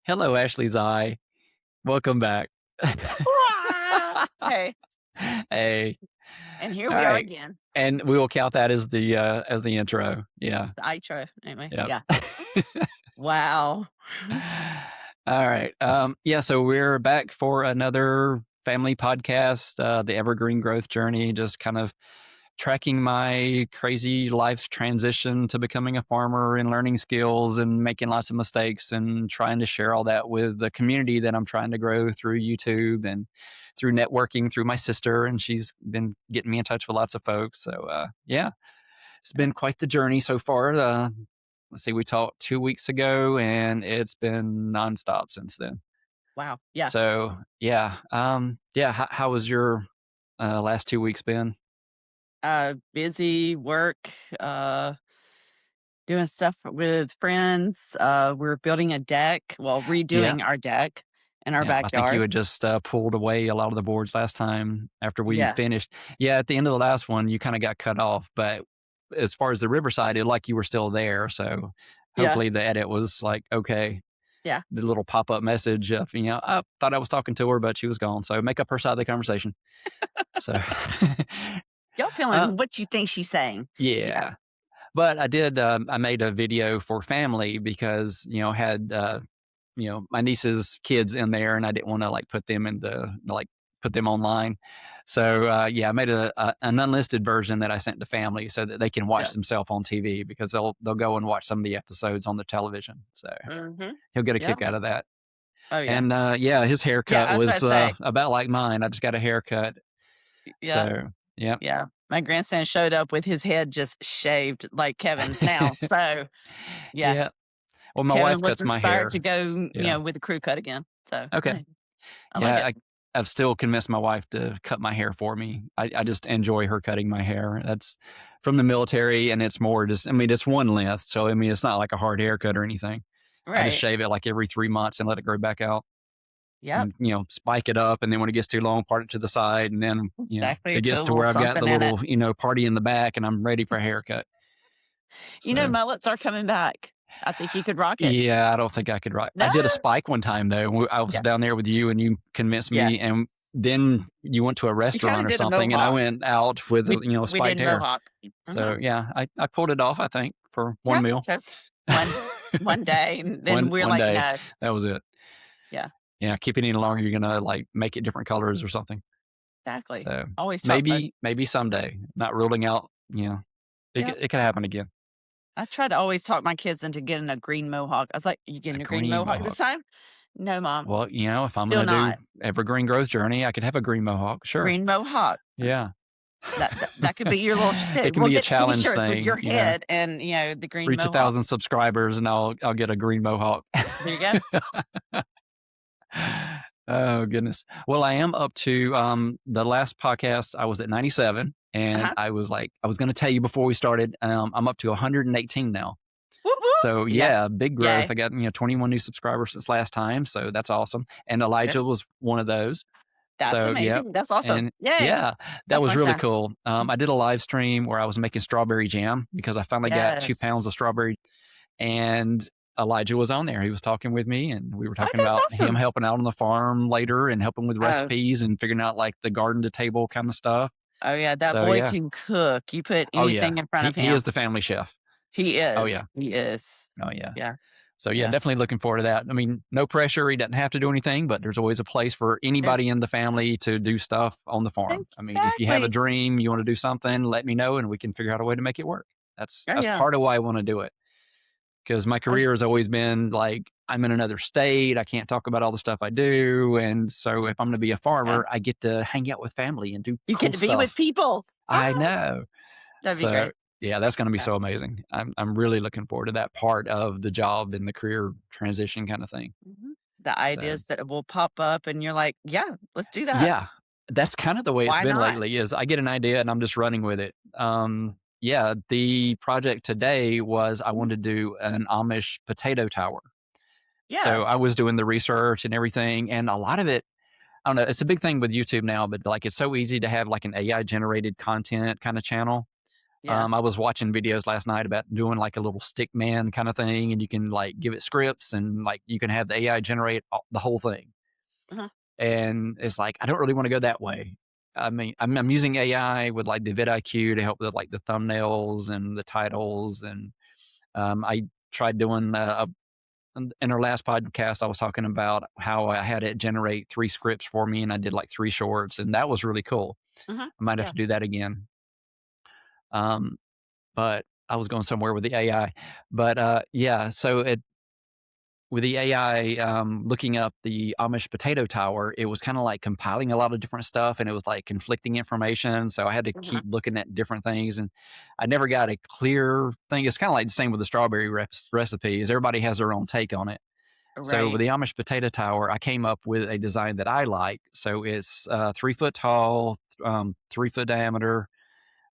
Hello, Ashley's eye. Welcome back. Hey, Hey. and here All we are right. again. And we will count that as the intro. Yeah. It's the outro. Anyway, Yep. yeah. Wow. All right. Yeah, so we're back for another family podcast, the Evergreen Growth Journey, just kind of tracking my crazy life transition to becoming a farmer and learning skills and making lots of mistakes and trying to share all that with the community that I'm trying to grow through YouTube and through networking through my sister. And she's been getting me in touch with lots of folks. So, yeah, it's been quite the journey so far. Let's see, we talked 2 weeks ago and it's been nonstop since then. Wow. Yeah. So, yeah. Yeah. How was your last 2 weeks been? Busy work, doing stuff with friends. We're building a deck, well, Yeah. redoing our deck in our Yeah, I think you backyard. had just pulled away a lot of the boards last time after we Yeah. finished. Yeah, at the end of the last one, you kind of got cut off. But as far as the riverside, it like you were still there. So Yeah. hopefully the edit was like, okay, Yeah. the little pop up message of, I thought I was talking to her, but she was gone. So make up her side of the conversation. So, Y'all uh, feeling what you think she's saying. Yeah. yeah. But I did, I made a video for family because, had, my niece's kids in there and I didn't want to like put them put them online. So, yeah, I made an unlisted version that I sent to family so that they can watch Yeah. themselves on TV because they'll go and watch some of the episodes on the television. So Mm-hmm. he'll get a Yeah. kick out of that. Oh, yeah. And, yeah, his Yeah. haircut I was about was, to say, about like mine. I just got a haircut. yeah. So, yeah. Yeah. My grandson showed up with his head just shaved like Kevin's now. So, yeah. Yeah. Well, my Kevin wife was cuts my inspired to hair. go, Yeah. with the crew cut again. So, Okay. hey, I like Yeah, it. I've still convinced my wife to cut my hair for me. I just enjoy her cutting my hair. That's from the military, and it's more just, I mean, it's one length. So, I mean, it's not like a hard haircut or anything. I just Right. shave it like every 3 months and let it grow back out Yep. and, spike it up. And then when it gets too long, part it to the side. And then, Exactly. it Put a gets to little where I've got the something in it. little, party in the back and I'm ready for a haircut. So, Mullets are coming back. I think you could rock it. yeah, I don't think I could rock. I No. did a spike one time though. I was Yeah. down there with you and you convinced me, Yes. and then you went to a We kind restaurant of or did a something, and I mohawk. went out with We did spiked hair. mohawk. So yeah, I pulled it off. I think for Yeah. one meal, So one day, and then we're one like, day. no. That was it. Yeah. Yeah, keep it any longer, you're gonna like make it different colors or something. Exactly. So Always talk about. maybe someday. Not ruling out. Yeah. It could happen again. I try to always talk my kids into getting a green mohawk. I was like, "You A getting a green green mohawk this mohawk. time?" No, mom. Well, if I'm Still gonna do not. Evergreen Growth Journey, I could have a green mohawk. Sure. Green mohawk. Yeah. That could be your little It shtick. can We'll be a get challenge T-shirts with thing. your head and the green Reach mohawk. 1,000 subscribers and I'll get a green mohawk. There you go. Oh goodness. Well, I am up to the last podcast I was at 97 and Uh-huh. I was going to tell you before we started, I'm up to 118 now. Whoop, whoop. So Yeah. yeah, big growth. Yay. I got 21 new subscribers since last time, so that's awesome. And Elijah was one of those. That's So yeah, amazing. That's awesome. and Yay. yeah, that That's was my really son. cool. I did a live stream where I was making strawberry jam because I finally got 2 pounds of strawberry, and Elijah was on there. He was talking with me, and we were talking that's about him awesome. helping out on the farm later and helping with Oh. recipes and figuring out like the garden to table kind of stuff. Oh, yeah. That So boy yeah, can cook. You put oh yeah, anything in front of he him. is the family chef. He is. Oh yeah, He is. oh yeah. Yeah. So yeah, Yeah. definitely looking forward to that. I mean, no pressure. He doesn't have to do anything, but there's always a place for anybody in the family to do stuff on the farm. I mean, if you have a Exactly. dream, you want to do something, let me know and we can figure out a way to make it work. That's Oh, that's yeah. part of why I want to do it. Because my career has always been like I'm in another state. I can't talk about all the stuff I do. And so if I'm gonna be a farmer, I get to hang out with family and do You cool get to be with stuff. people. I Ah, know. that'd be So great. yeah, that's gonna be Yeah. so amazing. I'm really looking forward to that part of the job and the career transition kind of thing. Mhm. The So ideas that will pop up and you're like, yeah, let's do that. yeah, that's kind of the way it's Why been not? lately is I get an idea and I'm just running with it. Yeah, the project today was I wanted to do an Amish potato tower. Yeah. So I was doing the research and everything, and a lot of it, I don't know, it's a big thing with YouTube now, but like it's so easy to have like an AI generated content kind of channel. Yeah. I was watching videos last night about doing like a little stick man kind of thing, and you can like give it scripts and like you can have the AI generate the whole thing. Uh-huh. And it's like, I don't really want to go that way. I mean, I'm using AI with like the vidIQ to help with like the thumbnails and the titles. And I tried doing in our last podcast, I was talking about how I had it generate 3 scripts for me and I did like 3 shorts, and that was really cool. Uh-huh. I might have Yeah. to do that again. Um, but I was going somewhere with the AI. But yeah, so with the AI looking up the Amish potato tower, it was kind of like compiling a lot of different stuff and it was like conflicting information. So I had to Uh-huh. keep looking at different things and I never got a clear thing. It's kind of like the same with the strawberry recipes. Everybody has their own take on it. So with Right. the Amish potato tower, I came up with a design that I like. So it's 3 foot tall, 3 foot diameter.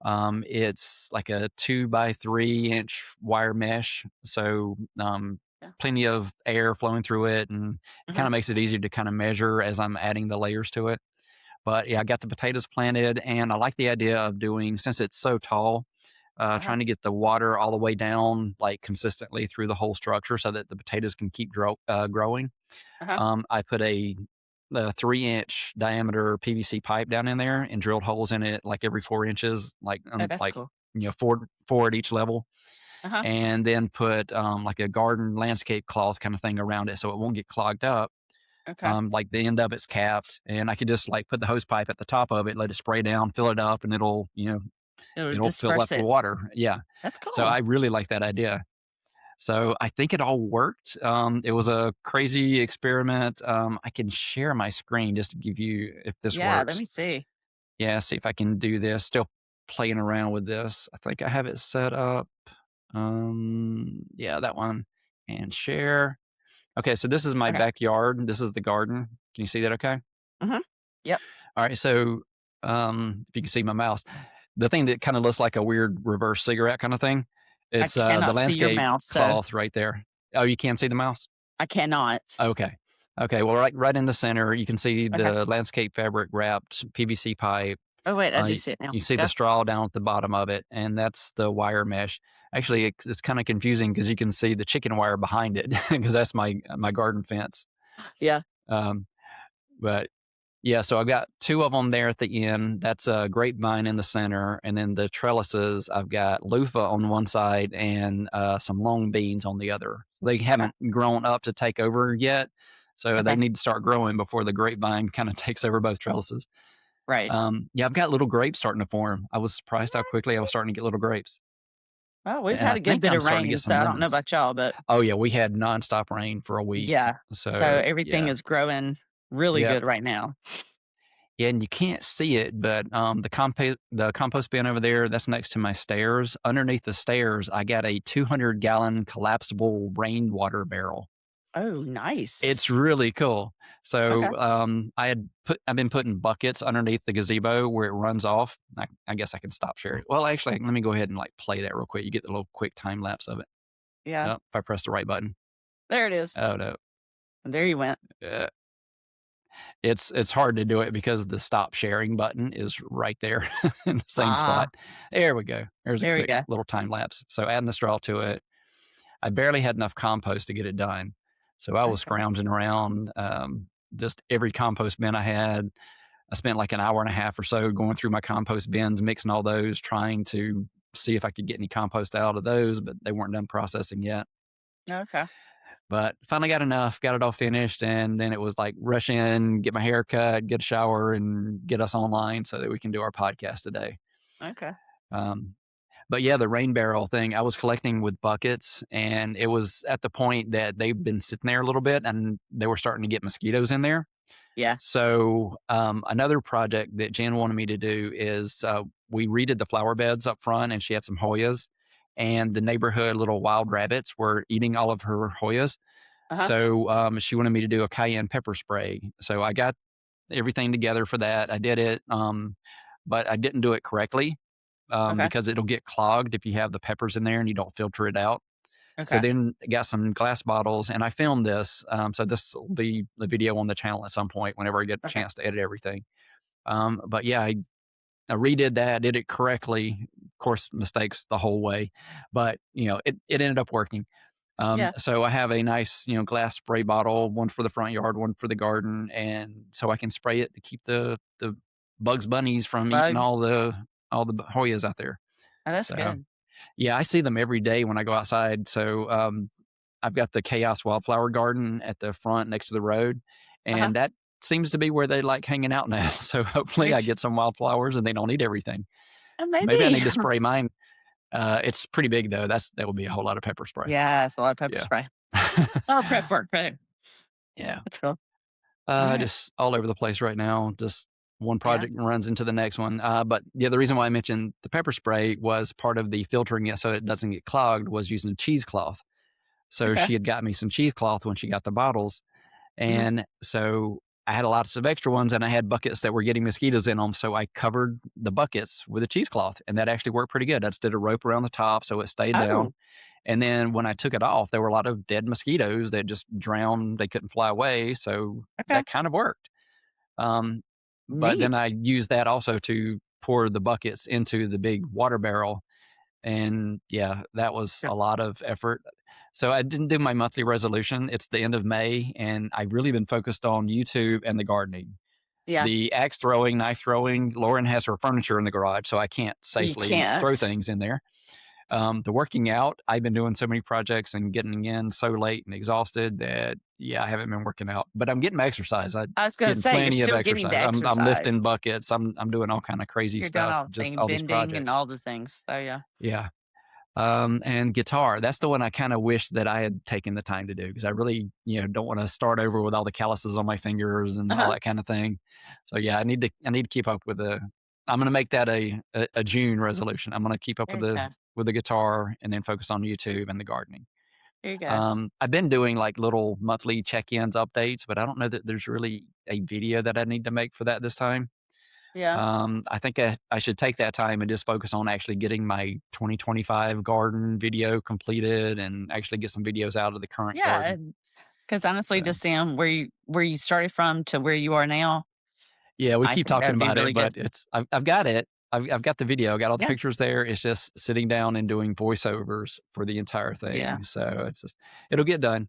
It's like a 2 by 3 inch wire mesh, so Yeah. plenty of air flowing through it, and it kind Uh-huh. of makes it easier to kind of measure as I'm adding the layers to it. But yeah, I got the potatoes planted, and I like the idea of doing, since it's so tall, Uh-huh. trying to get the water all the way down like consistently through the whole structure so that the potatoes can keep growing. Uh-huh. I put a 3 inch diameter PVC pipe down in there and drilled holes in it like every 4 inches, Oh, that's cool. four at each level, Uh-huh. and then put like a garden landscape cloth kind of thing around it so it won't get clogged up. Okay. Like the end of it's capped, and I could just like put the hose pipe at the top of it, let it spray down, fill it up, and It'll it'll fill disperse up with it. water. Yeah. That's So cool. I really like that idea. So I think it all worked. It was a crazy experiment. I can share my screen just to give you if this Yeah, let works. me see. Yeah, see if I can do this. Still playing around with this. I think I have it set up. Yeah, that one. And share. Okay, so this is my Okay. backyard. This is the garden. Can you see that okay? Mhm. Yep. All right, so if you can see my mouse, the thing that kind of looks like a weird reverse cigarette kind of thing, I it's the cannot see your landscape mouse, so cloth right there. Oh, you can't see the mouse? I cannot. Okay. Okay, well, right in the center, you can see Okay. the landscape fabric wrapped PVC pipe. Oh, wait, I do You see it now. you see the Go. straw down at the bottom of it, and that's the wire mesh. Actually, it's kinda confusing because you can see the chicken wire behind it because that's my garden fence. Yeah. Um, but yeah, so I've got 2 of them there at the end. That's a grapevine in the center, and then the trellises, I've got loofah on one side and, some long beans on the other. They Okay. haven't grown up to take over yet, so they Okay. need to start growing before the grapevine kinda takes over both trellises. Right. Yeah, I've got little grapes starting to form. I was surprised how quickly I was starting to get little grapes, Well, we've and had I a good think bit I'm of starting to rain, get so some I don't know lemons. about y'all, but Oh, yeah, we had nonstop rain for a week, yeah. So so everything yeah. is growing really Yep. good right now. Yeah, and you can't see it, but, the compost bin over there, that's next to my stairs. Underneath the stairs, I got a 200-gallon collapsible rainwater barrel. Oh, nice. It's really cool. Okay. So, I've been putting buckets underneath the gazebo where it runs off. I guess I can stop sharing. Well, actually, let me go ahead and, like, play that real quick. You get the little quick time lapse of it. Yeah. Oh, if I press the right button. There it is. Oh, no. There you went. Uh it's hard to do it because the stop sharing button is right there in the same spot. Ah, There we go. There's a there we quick go. little time lapse. So adding the straw to it. I barely had enough compost to get it done. So I was Okay. scrounging around just every compost bin I had. I spent like an hour and a half or so going through my compost bins, mixing all those, trying to see if I could get any compost out of those, but they weren't done processing yet. Okay. But finally got enough, got it all finished, and then it was like rush in, get my hair cut, get a shower, and get us online so that we can do our podcast today. Okay. Um, but yeah, the rain barrel thing, I was collecting with buckets, and it was at the point that they've been sitting there a little bit, and they were starting to get mosquitoes in there. Yeah. So another project that Jen wanted me to do is we redid the flower beds up front, and she had some Hoyas, and the neighborhood little wild rabbits were eating all of her Hoyas. Uh-huh. So, she wanted me to do a cayenne pepper spray. So I got everything together for that. I did it, but I didn't do it correctly, Okay. because it'll get clogged if you have the peppers in there and you don't filter it out. So Okay. then I got some glass bottles and I filmed this. So this will be the video on the channel at some point whenever I get a Okay. chance to edit everything. But yeah, I redid that, did it correctly, course, mistakes the whole way, but it ended up working. Yeah. So I have a nice, glass spray bottle, one for the front yard, one for the garden, and so I can spray it to keep the Bugs Bunnies from eating Bugs. all the Hoyas out there. Oh, that's So good. yeah, I see them every day when I go outside. So I've got the Chaos Wildflower Garden at the front next to the road, Uh-huh. and that seems to be where they like hanging out now. So hopefully I Which get some wildflowers and they don't eat everything. So maybe I maybe. need to spray mine. It's pretty big though. That would be a whole lot of pepper spray. Yeah, it's a lot of pepper Yeah. spray. Oh, prep work, right. Yeah. That's cool. Alright. Just all over the place right now. Just one Yeah. project runs into the next one. But yeah, the reason why I mentioned the pepper spray was part of the filtering it so it doesn't get clogged was using a cheesecloth. So Okay. she had got me some cheesecloth when she got the bottles. Mhm. And so I had lots of extra ones and I had buckets that were getting mosquitoes in them. So I covered the buckets with a cheesecloth and that actually worked pretty good. I just did a rope around the top so it stayed down. Oh, And then when I took it off, there were a lot of dead mosquitoes that just drowned. They couldn't fly away. So okay. that kind of worked. Um, but then Neat. I used that also to pour the buckets into the big water barrel. And yeah, that was a Just lot of effort. So I didn't do my monthly resolution. It's the end of May, and I've really been focused on YouTube and the gardening. yeah. The axe throwing, knife throwing, Lauren has her furniture in the garage, so I can't You safely throw can't. things in there. The working out, I've been doing so many projects and getting in so late and exhausted that yeah, I haven't been working out. But I'm getting my exercise. I'm I was gonna getting say, you're plenty of still getting exercise. the I'm lifting exercise. buckets. I'm doing all kind of crazy You're doing stuff. all the Just thing, all these bending and projects. all the things. So, yeah. Yeah. And guitar. That's the one I kind of wish that I had taken the time to do because I really, don't want to start over with all the calluses on my fingers and all Uh-huh. that kind of thing. So yeah, I need to keep up with the. I'm going to make that a June resolution. I'm going to keep up There with you the go. with the guitar and then focus on YouTube and the gardening. There you go. I've been doing like little monthly check-ins updates, but I don't know that there's really a video that I need to make for that this time. Yeah. I think I should take that time and just focus on actually getting my 2025 garden video completed and actually get some videos out of the current Yeah, garden. because honestly, So, just seeing where you started from to where you are now, yeah, we I keep think talking that'd be about really it, good. but I've got it. I've got the video. I got all the Yeah. pictures there. It's just sitting down and doing voiceovers for the entire Yeah. thing. So it'll get done.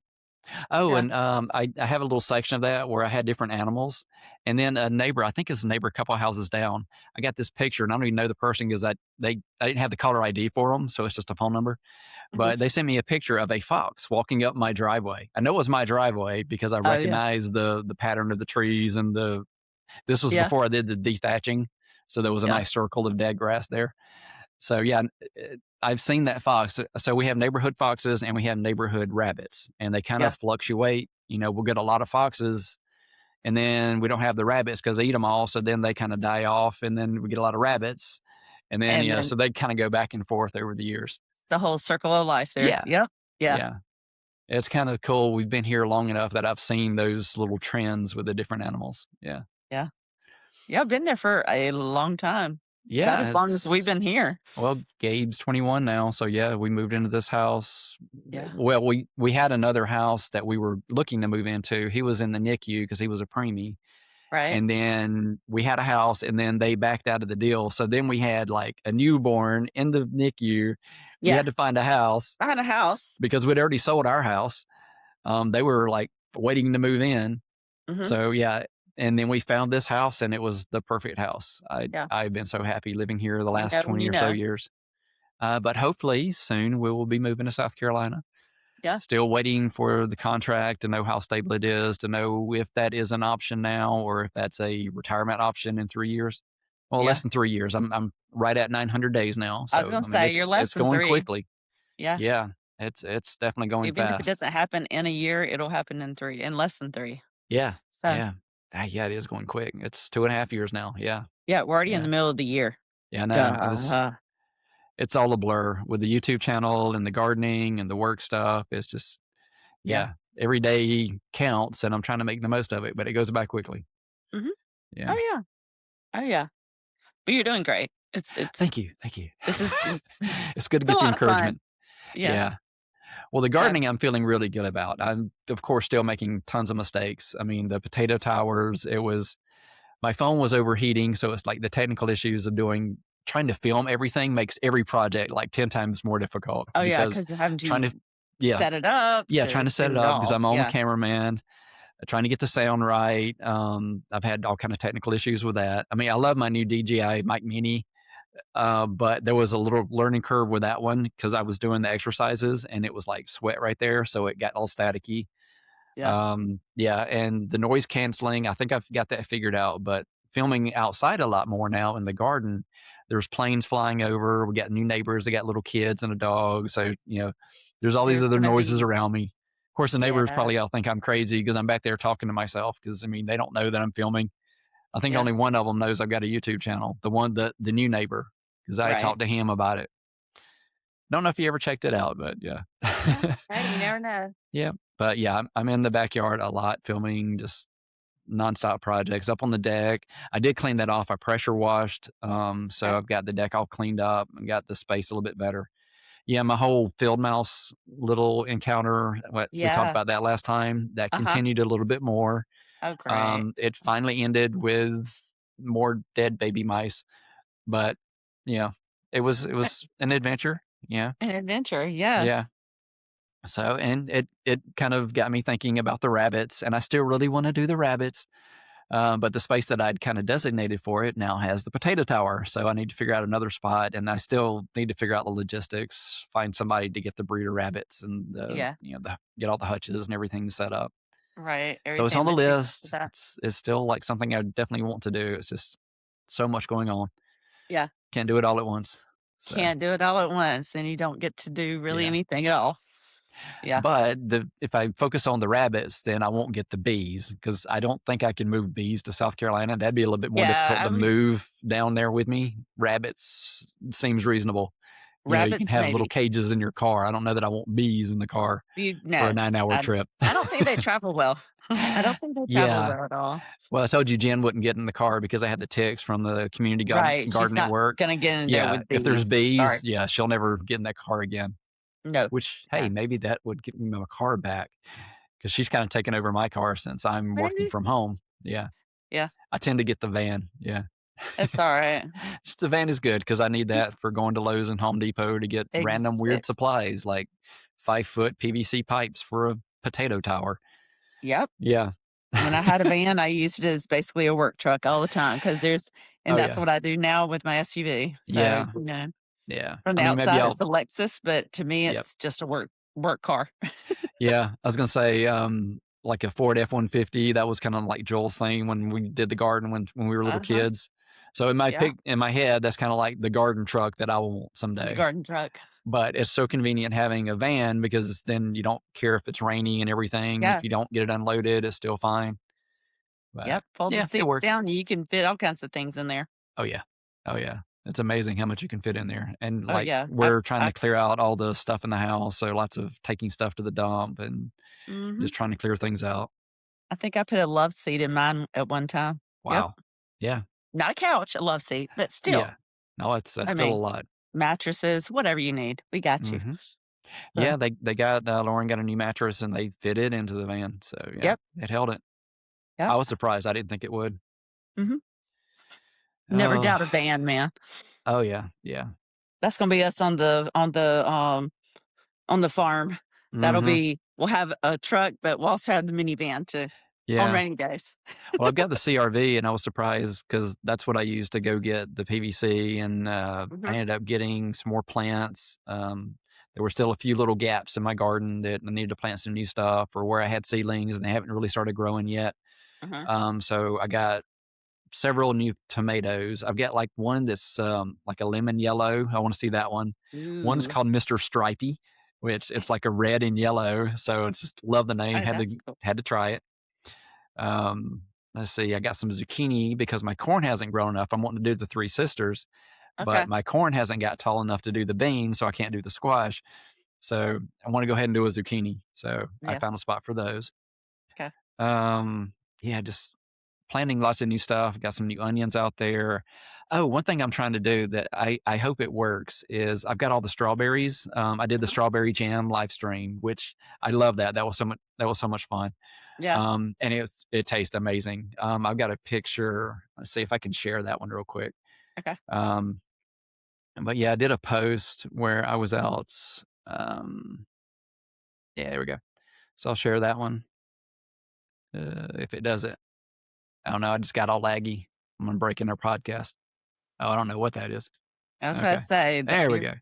Oh, Yeah. and I have a little section of that where I had different animals, and then a neighbor, I think it's a neighbor a couple of houses down. I got this picture, and I don't even know the person because I didn't have the caller ID for them, so it's just a phone number. Mhm. But they sent me a picture of a fox walking up my driveway. I know it was my driveway because I Oh, yeah. recognized the pattern of the trees and the. This was Yeah. before I did the dethatching, so there was a Yeah. nice circle of dead grass there. So yeah, I've seen that fox. So we have neighborhood foxes and we have neighborhood rabbits, and they kind Yeah. of fluctuate. We'll get a lot of foxes, and then we don't have the rabbits because they eat them all. So then they kind of die off, and then we get a lot of rabbits, and then And then so they kind of go back and forth over the years. the whole circle of life there. Yeah, Yep. Yeah. yeah, it's kind of cool. We've been here long enough that I've seen those little trends with the different animals. Yeah, Yeah. Yeah, I've been there for a long time. About yeah. as long as we've been here. Well, Gabe's 21 now, so yeah, we moved into this house. Yeah. Well, we had another house that we were looking to move into. He was in the NICU because he was a preemie, Right? and then we had a house, and then they backed out of the deal. So then we had like a newborn in the NICU. We Yeah. had to find a house I had a house. because we'd already sold our house. They were like waiting to move in. Mhm. So yeah, and then we found this house, and it was the perfect house. Yeah. I've been so happy living here the You last know when 20 you or so know. years. But hopefully soon we will be moving to South Carolina. Yeah. Still waiting for the contract to know how stable it is, to know if that is an option now or if that's a retirement option in 3 years. Well, Yeah. less than 3 years. I'm right at 900 days now, I was so gonna I mean say you're less it's than going 3. quickly. Yeah. Yeah, it's definitely going Even if it fast. doesn't happen in a year, it'll happen in 3, in less than 3. Yeah, So, yeah, yeah. It is going quick. It's 2.5 years now. Yeah, yeah, we're already in yeah, the middle of the year. yeah. I know. Duh. It's all a blur with the YouTube channel and the gardening and the work stuff. It's just Yeah. yeah, every day counts, and I'm trying to make the most of it, but it goes by quickly. Mhm. Yeah. Oh, yeah. Oh, yeah. But you're doing great. It's Thank you, thank you. this is it's It's good to it's a get the lot of fun. encouragement. Yeah. Yeah. Well, the So, gardening I'm feeling really good about. I'm, of course, still making tons of mistakes. I mean, the potato towers, my phone was overheating, so it's like the technical issues of doing trying to film everything makes every project like 10 times more difficult Oh, yeah, because 'cause having trying to to yeah, set it up yeah, trying to to set do it it up because all. I'm on the Yeah, cameraman, trying to get the sound right. I've had all kind of technical issues with that. I mean, I love my new DJI Mic Mini, but there was a little learning curve with that one because I was doing the exercises and it was like sweat right there, so it got all staticky. yeah, Yeah, and the noise canceling, I think I've got that figured out, but filming outside a lot more now in the garden, there's planes flying over. We got new neighbors, they got little kids and a dog. So, there's all these there's other gonna noises be around me. Of course, the neighbors yeah, probably all think I'm crazy because I'm back there talking to myself because, I mean, they don't know that I'm filming. I think yeah, only one of them knows I've got a YouTube channel, the new neighbor, because I right. talked to him about it. Don't know if he ever checked it out, but yeah. Yeah, hey, you never know. Yeah. But yeah, I'm in the backyard a lot filming just nonstop projects up on the deck. I did clean that off. I pressure washed. So Okay. I've got the deck all cleaned up and got the space a little bit better. Yeah, my whole field mouse little encounter, what we talked Yeah, about that last time, that uh-huh. continued a little bit more. Oh, great. It finally ended with more dead baby mice, but yeah, it was an adventure. Yeah. An adventure, yeah, Yeah. So, and it kind of got me thinking about the rabbits, and I still really want to do the rabbits. But the space that I'd kind of designated for it now has the potato tower. So I need to figure out another spot, and I still need to figure out the logistics, find somebody to get the breeder rabbits and yeah, get all the hutches and everything set up. right, So it's on everything the that you with list. that. It's still like something I definitely want to do. It's just so much going on. Yeah, Can't do it all at once. So can't do it all at once, and you don't get to do really yeah. anything at all. Yeah. But if I focus on the rabbits, then I won't get the bees because I don't think I can move bees to South Carolina. That'd be a little bit more Yeah, difficult I to would move down there with me. Rabbits seems reasonable. You can rabbits, have little maybe. cages in your car. I don't know that I want bees in the car You for a no, 9-hour I trip. I don't think they travel well. I don't think they travel Yeah. well at all. Well, I told you Jen wouldn't get in the car because I had the ticks from the community Right, she's garden at not work. gonna get in there Yeah. with If there's bees. bees, Sorry. yeah, she'll never get in that car again. No. Which, hey, Yeah. maybe that would give me my car back because she's kind of taken over my car since I'm working Maybe. from home. Yeah. Yeah, I tend to get the van. Yeah. it's alright. Just the van is good because I need that for going to Lowe's and Home Depot to get random weird Ex supplies like 5-foot PVC pipes for a potato tower. Yep. Yeah. When I had a van, I used it as basically a work truck all the time because there's and Oh, that's yeah. what I do now with my SUV. So, Yeah. Yeah. from I the mean, maybe outside, I'll, it's a Lexus, but to me, yep. it's just a work car. Yeah. I was going to say, like a Ford F-150. That was kind of like Joel's thing when we did the garden when we were little Uh-huh. kids. So Yeah, in my head, that's kind of like the garden truck that I want the someday. garden truck. But it's so convenient having a van because then you don't care if it's raining and everything. Yeah, If you don't get it unloaded, it's still fine. But yep, fold the yeah, it seats works. down, you can fit all kinds of things in there. Oh yeah. Oh yeah. It's amazing how much you can fit in there. And Oh, like yeah. we're trying I to clear out all the stuff in the house. So lots of taking stuff to the dump and mhm. just trying to clear things out. I think I put a love seat in mine at one time. Yep. Wow. Yeah. Not a couch, a love seat, but still, Yeah. No, that's I still a mean, lot. mattresses, whatever you need, we got you. Hmm. So, Yeah. They got, Lauren got a new mattress and they fit it into the van. So yeah, yep, it held it. yep, I was surprised. I didn't think it would. mhm. Never Oh, doubt a van, man. oh yeah. Yeah. That's gonna be us on the farm. That'll Hmm. be we'll have a truck, but we'll also have the minivan to on Yeah. rainy days. Well, I've got the CRV, and I was surprised because that's what I used to go get the PVC, and I Mhm, ended up getting some more plants. There were still a few little gaps in my garden that I needed to plant some new stuff, or where I had seedlings and they haven't really started growing yet. mhm. So I got several new tomatoes. I've got like one that's like a lemon yellow. I want to see that one. One's Ooh. called Mister Stripey, which it's like a red and yellow. So it's just love the name. Oh, that's cool. Had to try it. Let's see, I got some zucchini because my corn hasn't grown enough. I'm wanting to do the Three Sisters, but Okay. my corn hasn't got tall enough to do the beans, so I can't do the squash. So I want to go ahead and do a zucchini. So I Yeah, found a spot for those. okay. Yeah, just planting lots of new stuff. Got some new onions out there. Oh, one thing I'm trying to do that I hope it works is I've got all the strawberries. I did the Mhm. strawberry jam live stream, which I love that. That was so much fun. Yeah, And it tastes amazing. I've got a picture. Let's see if I can share that one real quick. okay. Um, But yeah, I did a post where I was out. Um, yeah, there we go. So I'll share that one if it does it. I don't know. I just got all laggy. I'm gonna break in our podcast. Oh, I don't know what that is. I was gonna Okay, say that there we you're go.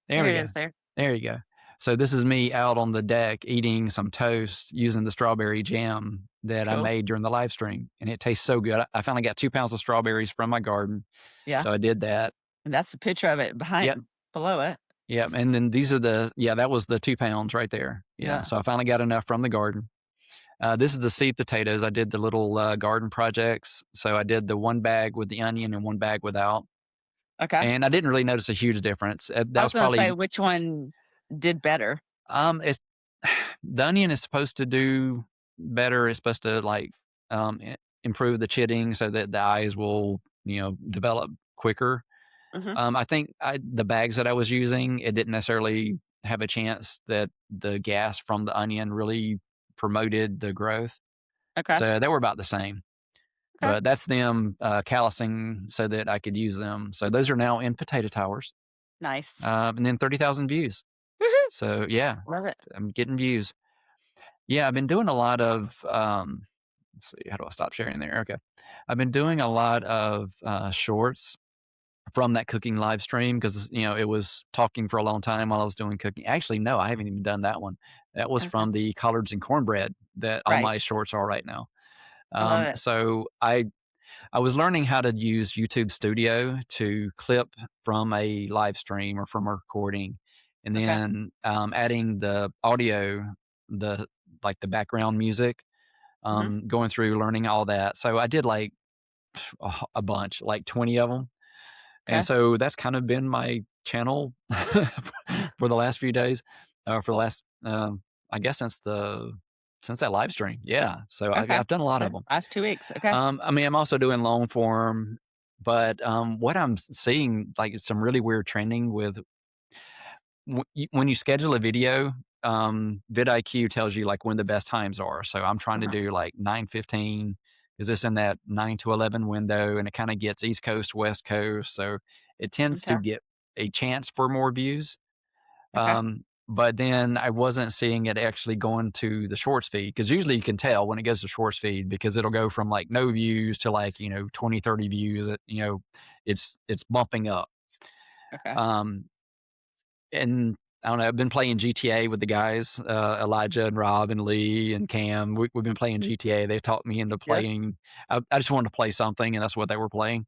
There there we it go. is there. There you go. So this is me out on the deck eating some toast using the strawberry jam that I Cool. made during the live stream, and it tastes so good. I finally got 2 pounds of strawberries from my garden, Yeah. so I did that. And that's the picture of it Yep, below it. yep. And then these are that was the 2 pounds right there. Yeah. Yeah. So I finally got enough from the garden. This is the seed potatoes. I did the little garden projects. So I did the one bag with the onion and one bag without. Okay. And I didn't really notice a huge difference. That I was was gonna say probably which one did better. it's the onion is supposed to do better. It's supposed to like improve the chitting so that the eyes will develop quicker. Mhm. I think the bags that I was using, it didn't necessarily have a chance that the gas from the onion really promoted the growth. Okay. So they were about the same. Okay. But that's them callousing so that I could use them. So those are now in potato towers, Nice. and then 30,000 views. Woohoo. So yeah, Love it. I'm getting views. Yeah, I've been doing a lot of. Let's see, how do I stop sharing there? Okay, I've been doing a lot of shorts from that cooking live stream because it was talking for a long time while I was doing cooking. Actually, no, I haven't even done that one. That was Okay. from the collards and cornbread that all Right. my shorts are right now. I love it. So I was learning how to use YouTube Studio to clip from a live stream or from a recording, and Okay. then adding the audio, the like the background music, Mhm. going through learning all that. So I did like a bunch, like 20 of them, and Okay. so that's kind of been my channel for the last few days, for the last I guess since that live stream. Yeah, so Okay. I've done a lot So of them. last 2 weeks. Okay. I mean, I'm also doing long form, but what I'm seeing, like, some really weird trending with when you schedule a video, vidIQ tells you like when the best times are. So I'm trying to Uh-huh. do like 9:15 because it's in that 9 to 11 window, and it kind of gets East Coast, West Coast, so it tends to Okay. get a chance for more views. Okay. But then I wasn't seeing it actually going to the shorts feed because usually you can tell when it goes to shorts feed because it'll go from like no views to like 20, 30 views. It's bumping up. Okay. Um, and I don't know. I've been playing GTA with the guys, Elijah and Rob and Lee and Cam. We've been playing GTA. They taught me into Good. playing. I just wanted to play something, and that's what they were playing.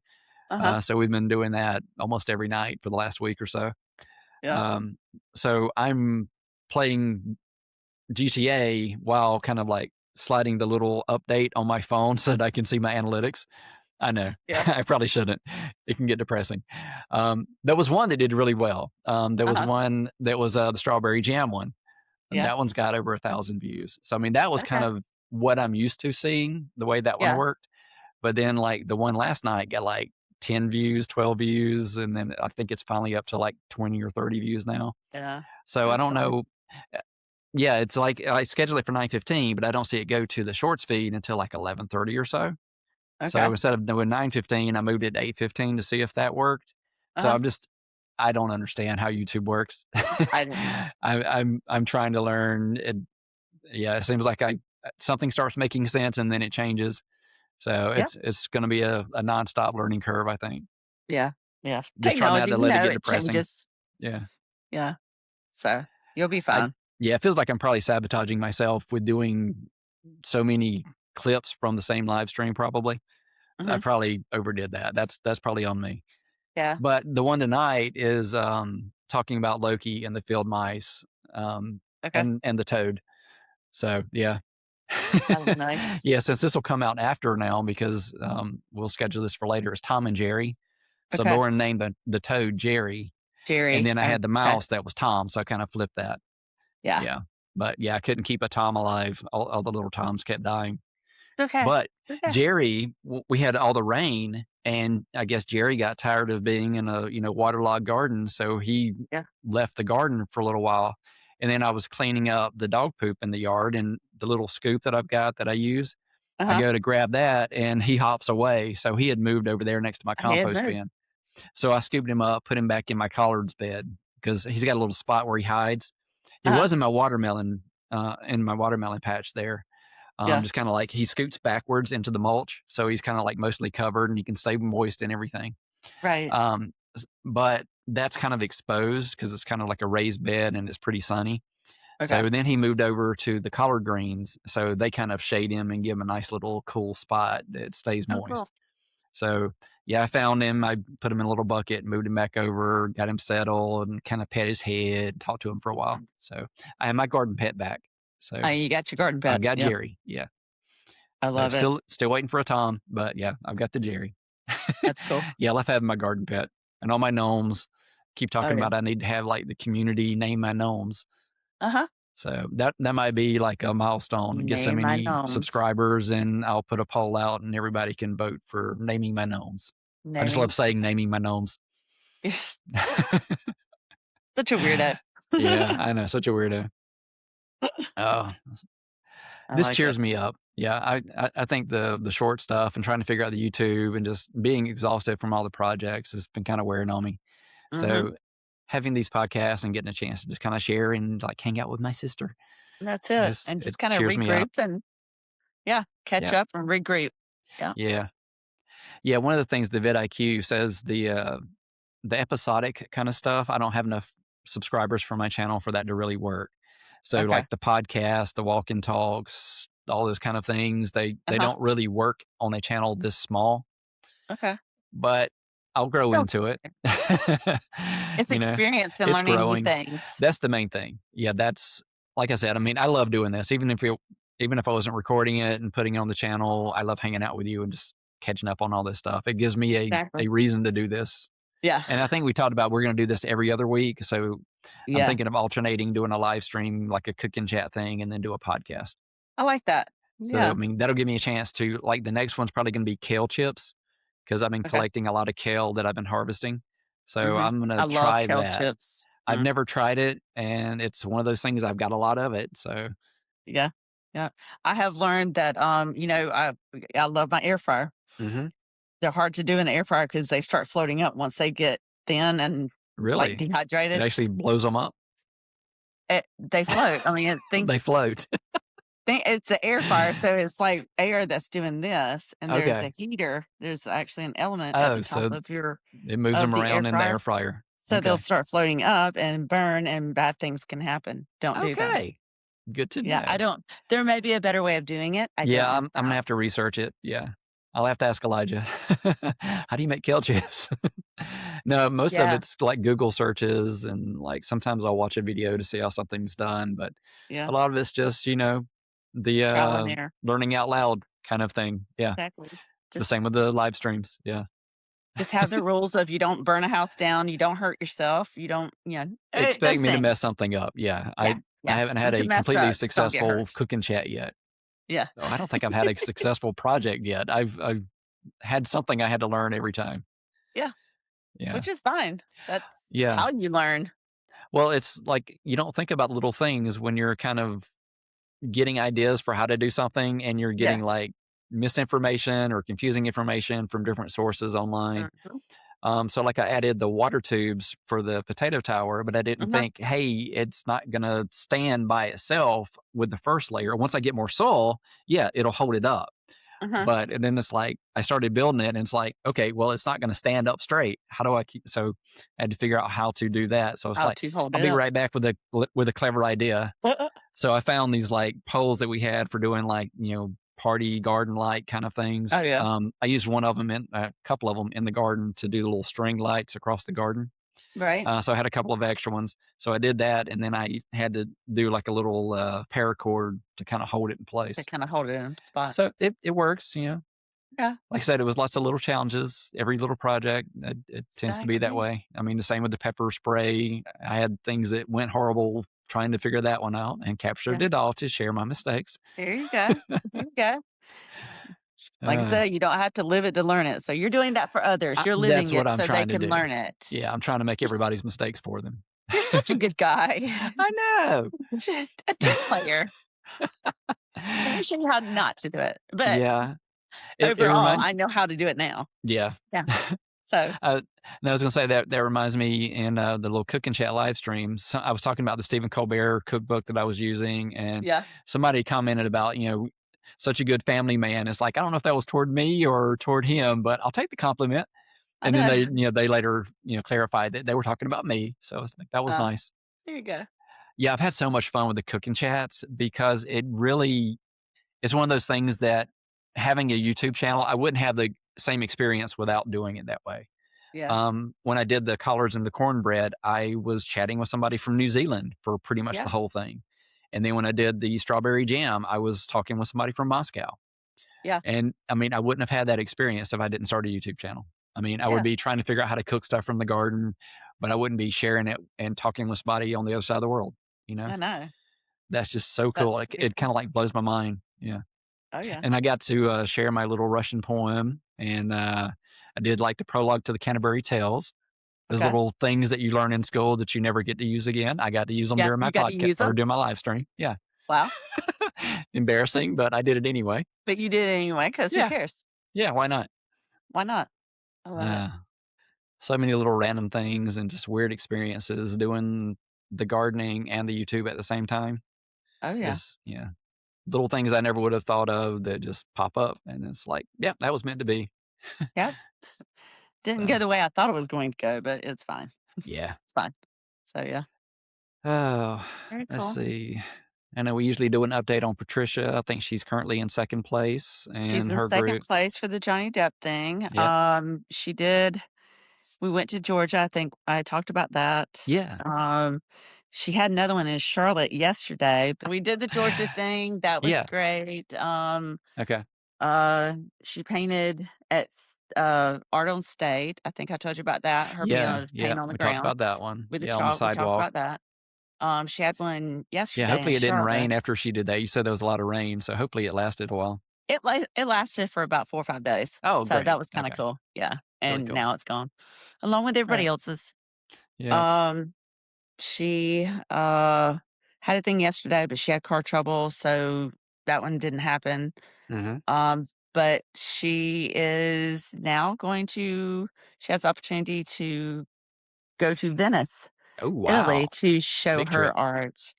Uh-huh. So we've been doing that almost every night for the last week or so. Yeah. Um, so I'm playing GTA while kind of like sliding the little update on my phone so that I can see my analytics. I know. Yeah. I probably shouldn't. It can get depressing. There was one that did really well. There was Uh-huh. one that was the strawberry jam one, and Yeah. that one's got over 1,000 views. So I mean, that was kind Okay. of what I'm used to seeing the way that one Yeah. worked. But then like the one last night got like 10 views, 12 views, and then I think it's finally up to like 20 or 30 views now. Yeah. So I That's don't fine. know. Yeah, it's like I schedule it for 9:15, but I don't see it go to the shorts feed until like 11:30 or so. So Okay. instead of doing 9:15, I moved it to 8:15 to see if that worked. So Uh-huh. I don't understand how YouTube works. I didn't. I'm trying to learn. Yeah, it seems like I something starts making sense and then it changes. So Yeah. it's going to be a nonstop learning curve, I think. Yeah. Yeah. Just try not Technology, to let it get it depressing. changes. Yeah. Yeah. So you'll be I fine. yeah, it feels like I'm probably sabotaging myself with doing so many clips from the same live stream probably. I Mhm. probably overdid that. That's probably on me. Yeah. But the one tonight is talking about Loki and the field mice um, Okay. and the toad. So yeah. That was nice. Yeah, since this will come out after now because we'll schedule this for later. It's Tom and Jerry. So Okay. Lauren named the toad Jerry, and Jerry. then I had the Okay. mouse that was Tom, so I kind of flipped that. Yeah. Yeah. But yeah, I couldn't keep a Tom alive. All the little Toms kept dying. It's okay. But It's okay. Jerry, we had all the rain, and I guess Jerry got tired of being in a waterlogged garden, so he Yeah. left the garden for a little while. And then I was cleaning up the dog poop in the yard, and the little scoop that I've got that I use, I Uh-huh. go to grab that, and he hops away. So he had moved over there next to my Head compost moved. bin. So I scooped him up, put him back in my collard's bed because he's got a little spot where he hides. He Uh-huh. was in my watermelon patch there. Yeah. Just kind of like he scoots backwards into the mulch, so he's kind of like mostly covered and he can stay moist and everything. Right. But that's kind of exposed because it's kind of like a raised bed and it's pretty sunny. Okay. So then he moved over to the collard greens, so they kind of shade him and give him a nice little cool spot that stays Oh, cool. moist. So yeah, I found him. I put him in a little bucket, moved him back over, got him settled, and kind of pet his head, talked to him for a while. So I have my garden pet back. So Oh, you got your garden I've pet. got Yep. Jerry. Yeah. I So love it. still waiting for a Tom, but yeah, I've got the Jerry. That's cool. Yeah, I love having my garden pet and all my gnomes. Keep Oh, talking yeah. about I need to have like the community name my gnomes. Uh-huh. So that might be like a milestone. Get so Name my many gnomes. subscribers, and I'll put a poll out, and everybody can vote for naming my gnomes. I just love saying naming my gnomes. Such a weirdo. Yeah, I know, such a weirdo. Oh, I this like it. cheers me up. Yeah, I think the short stuff and trying to figure out the YouTube and just being exhausted from all the projects has been kind of wearing on me. Mm-hmm. So having these podcasts and getting a chance to just kind of share and like hang out with my sister, That's it. And it just kind of cheers me up. regroup and catch Yeah, up and regroup. Yeah. yeah, yeah. One of the things the vidIQ says the episodic kind of stuff, I don't have enough subscribers for my channel for that to really work. So Okay. like the podcast, the walk and talks, all those kind of things, they Uh-huh. don't really work on a channel this small, Okay. but I'll grow They'll into it. get there. It's You know, experience and it's learning new growing. things. That's the main thing. Yeah, that's like I said, I mean, I love doing this. Even if I wasn't recording it and putting it on the channel, I love hanging out with you and just catching up on all this stuff. It gives me a Exactly. reason to do this. Yeah. And I think we talked about we're going to do this every other week. So I'm Yeah. thinking of alternating, doing a live stream, like a cooking chat thing, and then do a podcast. I like that. So, I Yeah. mean, that'll give me a chance to, like, the next one's probably going to be kale chips because I've been Okay. collecting a lot of kale that I've been harvesting. So Mm-hmm. I'm going I to love try kale that. chips. I've never tried it, and it's one of those things I've got a lot of it. So, Yeah. Yeah. I have learned that I love my air fryer. mm-hmm. They're hard to do in the air fryer because they start floating up once they get thin and like Really, it dehydrated. actually blows them up. They float. I mean, They float. it's an air fryer, so it's like air that's doing this, and there's Okay. a heater. There's actually an element at Oh, the top so it moves of them the air around in the fryer, air fryer. so they'll Okay. start floating up and burn, and bad things can happen. Don't do them. Okay. Good to Yeah, I know. don't. There may be a better way of doing it. I Yeah, don't know I'm gonna how. have to research it. Yeah. I'll have to ask Elijah. How do you make kale chips? No, most of Yeah, it's like Google searches and like sometimes I'll watch a video to see how something's done, but yeah, a lot of it's just, the trial and error. learning out loud kind of thing. Yeah. Exactly. The Just same with the live streams. Yeah. just have the rules of you don't burn a house down, you don't hurt yourself, you don't, Expect those me to mess things. something up. Yeah. Yeah, I yeah. haven't You had can a mess completely up, just don't get successful hurt. cooking chat yet. Yeah, Oh, I don't think I've had a successful project yet. I've had something I had to learn every time. yeah, Yeah. which is fine. That's Yeah. how you learn. Well, it's like you don't think about little things when you're kind of getting ideas for how to do something and you're Yeah. getting like misinformation or confusing information from different sources online. Mhm, So like I added the water tubes for the potato tower, but I didn't mhm, think, hey, it's not going to stand by itself with the first layer. Once I get more soil, yeah, it'll hold it up. mhm. But and then it's like I started building it, and it's like, okay, well, it's not going to stand up straight. How do I keep? So I had to figure out how to do that. So it's How like to hold I'll it be up. right back with a clever idea. So I found these like poles that we had for doing like party garden light kind of Oh, things. yeah. I used one of them in a couple of them in the garden to do little string lights across the garden. Right. So I had a couple of extra ones. So I did that, and then I had to do like a little paracord to kind of hold it in To place. kinda hold it in spot. So it works. Yeah, Like I said, it was lots of little challenges. Every little project, it tends to be that exactly. way. I mean, the same with the pepper spray. I had things that went horrible trying to figure that one out and captured Yeah. it all to share my mistakes. There you go. There you go. Like I Uh, said, you don't have to live it to learn it. So you're doing that for others. You're that's living what it I'm so they trying to can do. learn it. Yeah, I'm trying to make You're everybody's s mistakes for them. you're such a good guy. I know. Just a team player. Let me show you how not to do it. But Yeah. It overall, reminds I know how to do it now. Yeah. Yeah. So, And I was going to say that reminds me in the little cooking chat live streams. So I was talking about the Stephen Colbert cookbook that I was using, and yeah, somebody commented about, such a good family man. It's like, I don't know if that was toward me or toward him, but I'll take the compliment. I And then know. they later, clarified that they were talking about me. So I was like, that was Uh, nice. there you go. Yeah, I've had so much fun with the cooking chats because it's one of those things that having a YouTube channel, I wouldn't have the same experience without doing it that way. Yeah, When I did the collards and the cornbread, I was chatting with somebody from New Zealand for pretty much the yeah, whole thing. And then when I did the strawberry jam, I was talking with somebody from Moscow. yeah, And I mean, I wouldn't have had that experience if I didn't start a YouTube channel. I mean, I would yeah. be trying to figure out how to cook stuff from the garden, but I wouldn't be sharing it and talking with somebody on the other side of the world. You know, I know. that's just so cool. That's Like, pretty it kind cool. of like blows my mind. Yeah. Oh, yeah. And I got to share my little Russian poem, and I did like the prologue to the Canterbury Tales. Those Okay. little things that you learn in school that you never get to use again. I got to use them Yeah, during my you got to podcast use or them. during my live stream. Yeah. Wow. Embarrassing, but I did it anyway. But you did it anyway, because who Yeah. cares? Yeah. Why not? Why not? I love it. Uh, so many little random things and just weird experiences doing the gardening and the YouTube at the same time. Oh, yeah. Is, little things I never would have thought of that just pop up. And it's like, yeah, that was meant to be. Yep. Didn't So, go the way I thought it was going to go, but it's fine. yeah. It's fine. So, yeah. Oh, Very let's cool. see. I know we usually do an update on Patricia. I think she's currently in second place She's in in her second group. place for the Johnny Depp thing. Yeah. She did we went to Georgia, I think I talked about that. Yeah. Um, she had another one in Charlotte yesterday, but we did the Georgia thing, that was Yeah. great. Okay. She painted at, Art on State, I think I told you about that, her being able Yeah. to Yeah. paint on the We talked ground about that one. with the Yeah. On the chalk, we talked sidewalk. about that. She had one Yeah. yesterday in Hopefully it didn't Charlotte. rain after she did that. You said there was a lot of rain. So hopefully it lasted a while. It lasted for about 4 or 5 days, Oh, so that great. was kinda Okay. cool, yeah, Really and cool. now it's gone, along with All everybody right. else's. Yeah. Um, she, had a thing yesterday, but she had car trouble, so that one didn't happen. Mm-hmm. But she is now going to she has the opportunity to go to Venice, Oh, Italy, wow. to show Big trip. her art.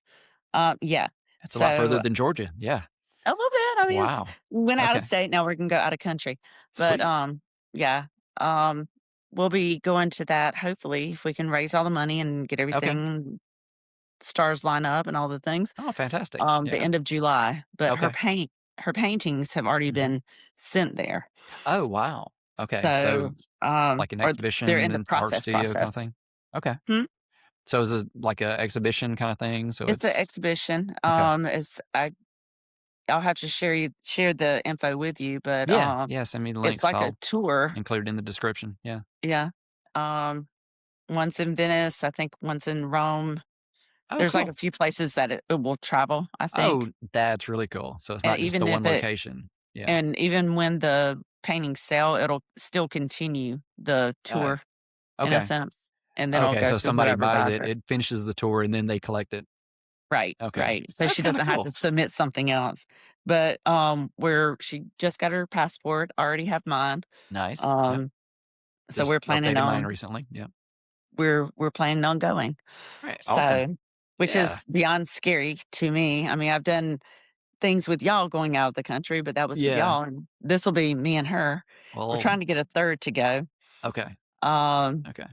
Yeah, That's a lot further so than Georgia. Yeah. a little bit, I mean, it's Wow. went out of Okay. state, now we can go out of country, but, Sweet. yeah, um, we'll be going to that hopefully if we can raise all the money and get Okay. everything stars line up and all the things, Oh, fantastic. the Yeah. end of July, but Okay. her paintings have already Hmm. been sent there. Oh, wow. Okay. So So, like an or they're in exhibition the and art studio kind of process. thing? Okay. Hmm? So is it like a exhibition kind of thing? So It's an it's exhibition. okay. I'll have to share the info with you, but, Yeah. Yeah. Send me the it's links. like a I'll tour. include it in the description. Yeah. Yeah. Um, one's in Venice, I think one's in Rome. Oh, There's, like, a cool. few places that it will travel, I think, Oh, that's really cool. So it's and not just the even one if it location. Yeah. and even when the paintings sell, it'll still continue the Oh, tour in a okay. sense, and then it'll Okay. go So to somebody whoever buys buys it, it. it finishes the tour, and then they collect it. Right, Okay. right, so That's she kind of doesn't have to cool. submit something else, but, where she just got her passport, I already have mine, Nice. Yep. um, so Just updated mine recently. Yep. we're planning on going, All right. Awesome. so which Yeah. is beyond scary to me. I mean, I've done things with y'all going out of the country, but that was with Yeah. y'all, and this'll be me and her. We're Well, trying to get a third to go, okay. um, Okay.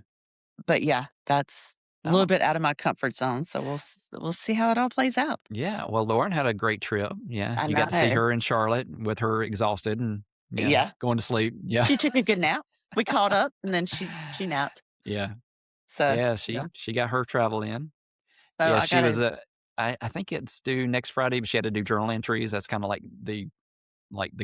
but yeah, that's a little Oh, bit out of my comfort zone, so we'll see how it all plays out. yeah. Well, Lauren had a great trip. Yeah. I You got to see know. her in Charlotte with her exhausted and, yeah, Yeah. going to sleep. Yeah. She took a good nap. We caught up, and then she napped. Yeah. So, Yeah. yeah. She got her travel in. So Yeah. I She was, gotta I think it's due next Friday, but she had to do journal entries. That's kind of like the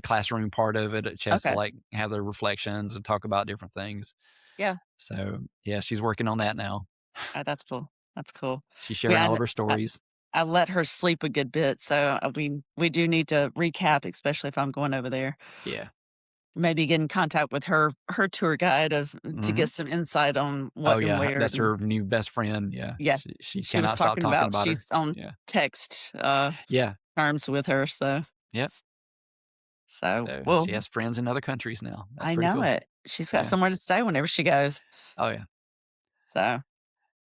classroom part of it. She has to okay. like have the reflections and talk about different things. Yeah. So yeah, she's working on that now. That's cool. That's cool. She's We sharing I all of kn her stories. I let her sleep a good bit, so, we do need to recap, especially if I'm going over there. Yeah. Maybe get in contact with her tour guide to Hmm. get some insight on Oh what and yeah, where, that's and her new best friend. Yeah, yeah, she she was cannot stop talking talking about about her. she's on Yeah, text, yeah, terms with her, so yep. So, So well, she has friends in other countries now. That's I pretty know cool. it. She's got Yeah. somewhere to stay whenever she goes. Oh, yeah. So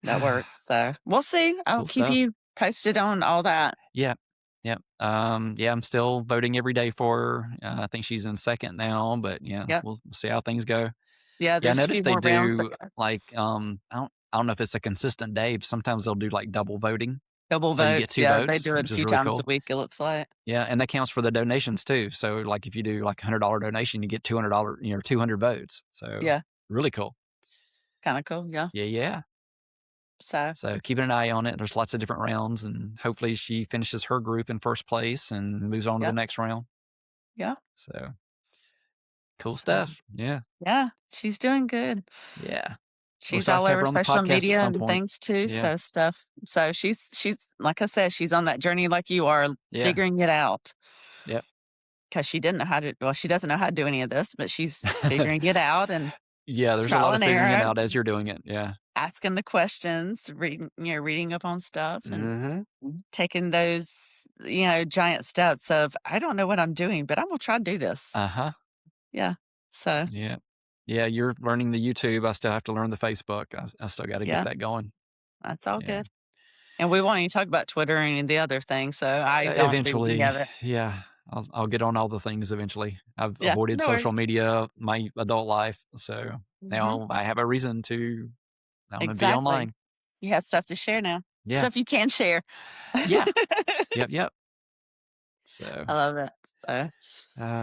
that works. So we'll see. I'll Cool keep stuff. you posted on all that. Yeah. Yep. Yeah, I'm still voting every day for her. I think she's in second now, but yeah, Yep. we'll see how things go. Yeah, Yeah, I there's a few noticed they more rounds to do go. like I don't know if it's a consistent day, but sometimes they'll do like double voting. Double So you get votes. two Yeah, they votes, do it a which is few really times a cool. week, it looks like. Yeah, and that counts for the donations too. So like if you do like $100 donation, you get $200, 200 votes. So Yeah, really cool. kind of cool. Yeah. Yeah, yeah. So, So keeping an eye on it. There's lots of different rounds, and hopefully she finishes her group in first place and moves on to the yeah, next round. yeah. So cool So, stuff. Yeah, yeah, she's doing good. yeah. We'll She's still have all to have over her on the social podcast at media some and point. things too. Yeah, So she's like I said, she's on that journey like you are, yeah, figuring it out. yep. Because she didn't know how to, well, she doesn't know how to do any of this, but she's figuring it out and Yeah, there's a trial lot of and figuring it error, out as you're doing it. Yeah. asking the questions, reading up on stuff and Mhm. taking those, giant steps of, I don't know what I'm doing, but I'm gonna try to do this. Uh-huh. Yeah. So, Yeah. Yeah, you're learning the YouTube. I still have to learn the Facebook. I still gotta get yeah, that going. that's all Yeah. good. And we won't even talk about Twitter or any of the other things, so I don't do any Eventually, of it. yeah. I'll get on all the things eventually. I've Yeah, avoided no social worries. media my adult life, so Mhm. now I have a reason to I'm gonna be Exactly. online. You have stuff to share now. Yeah. Stuff you can share. Yeah. Yep, yep. So I love it. So,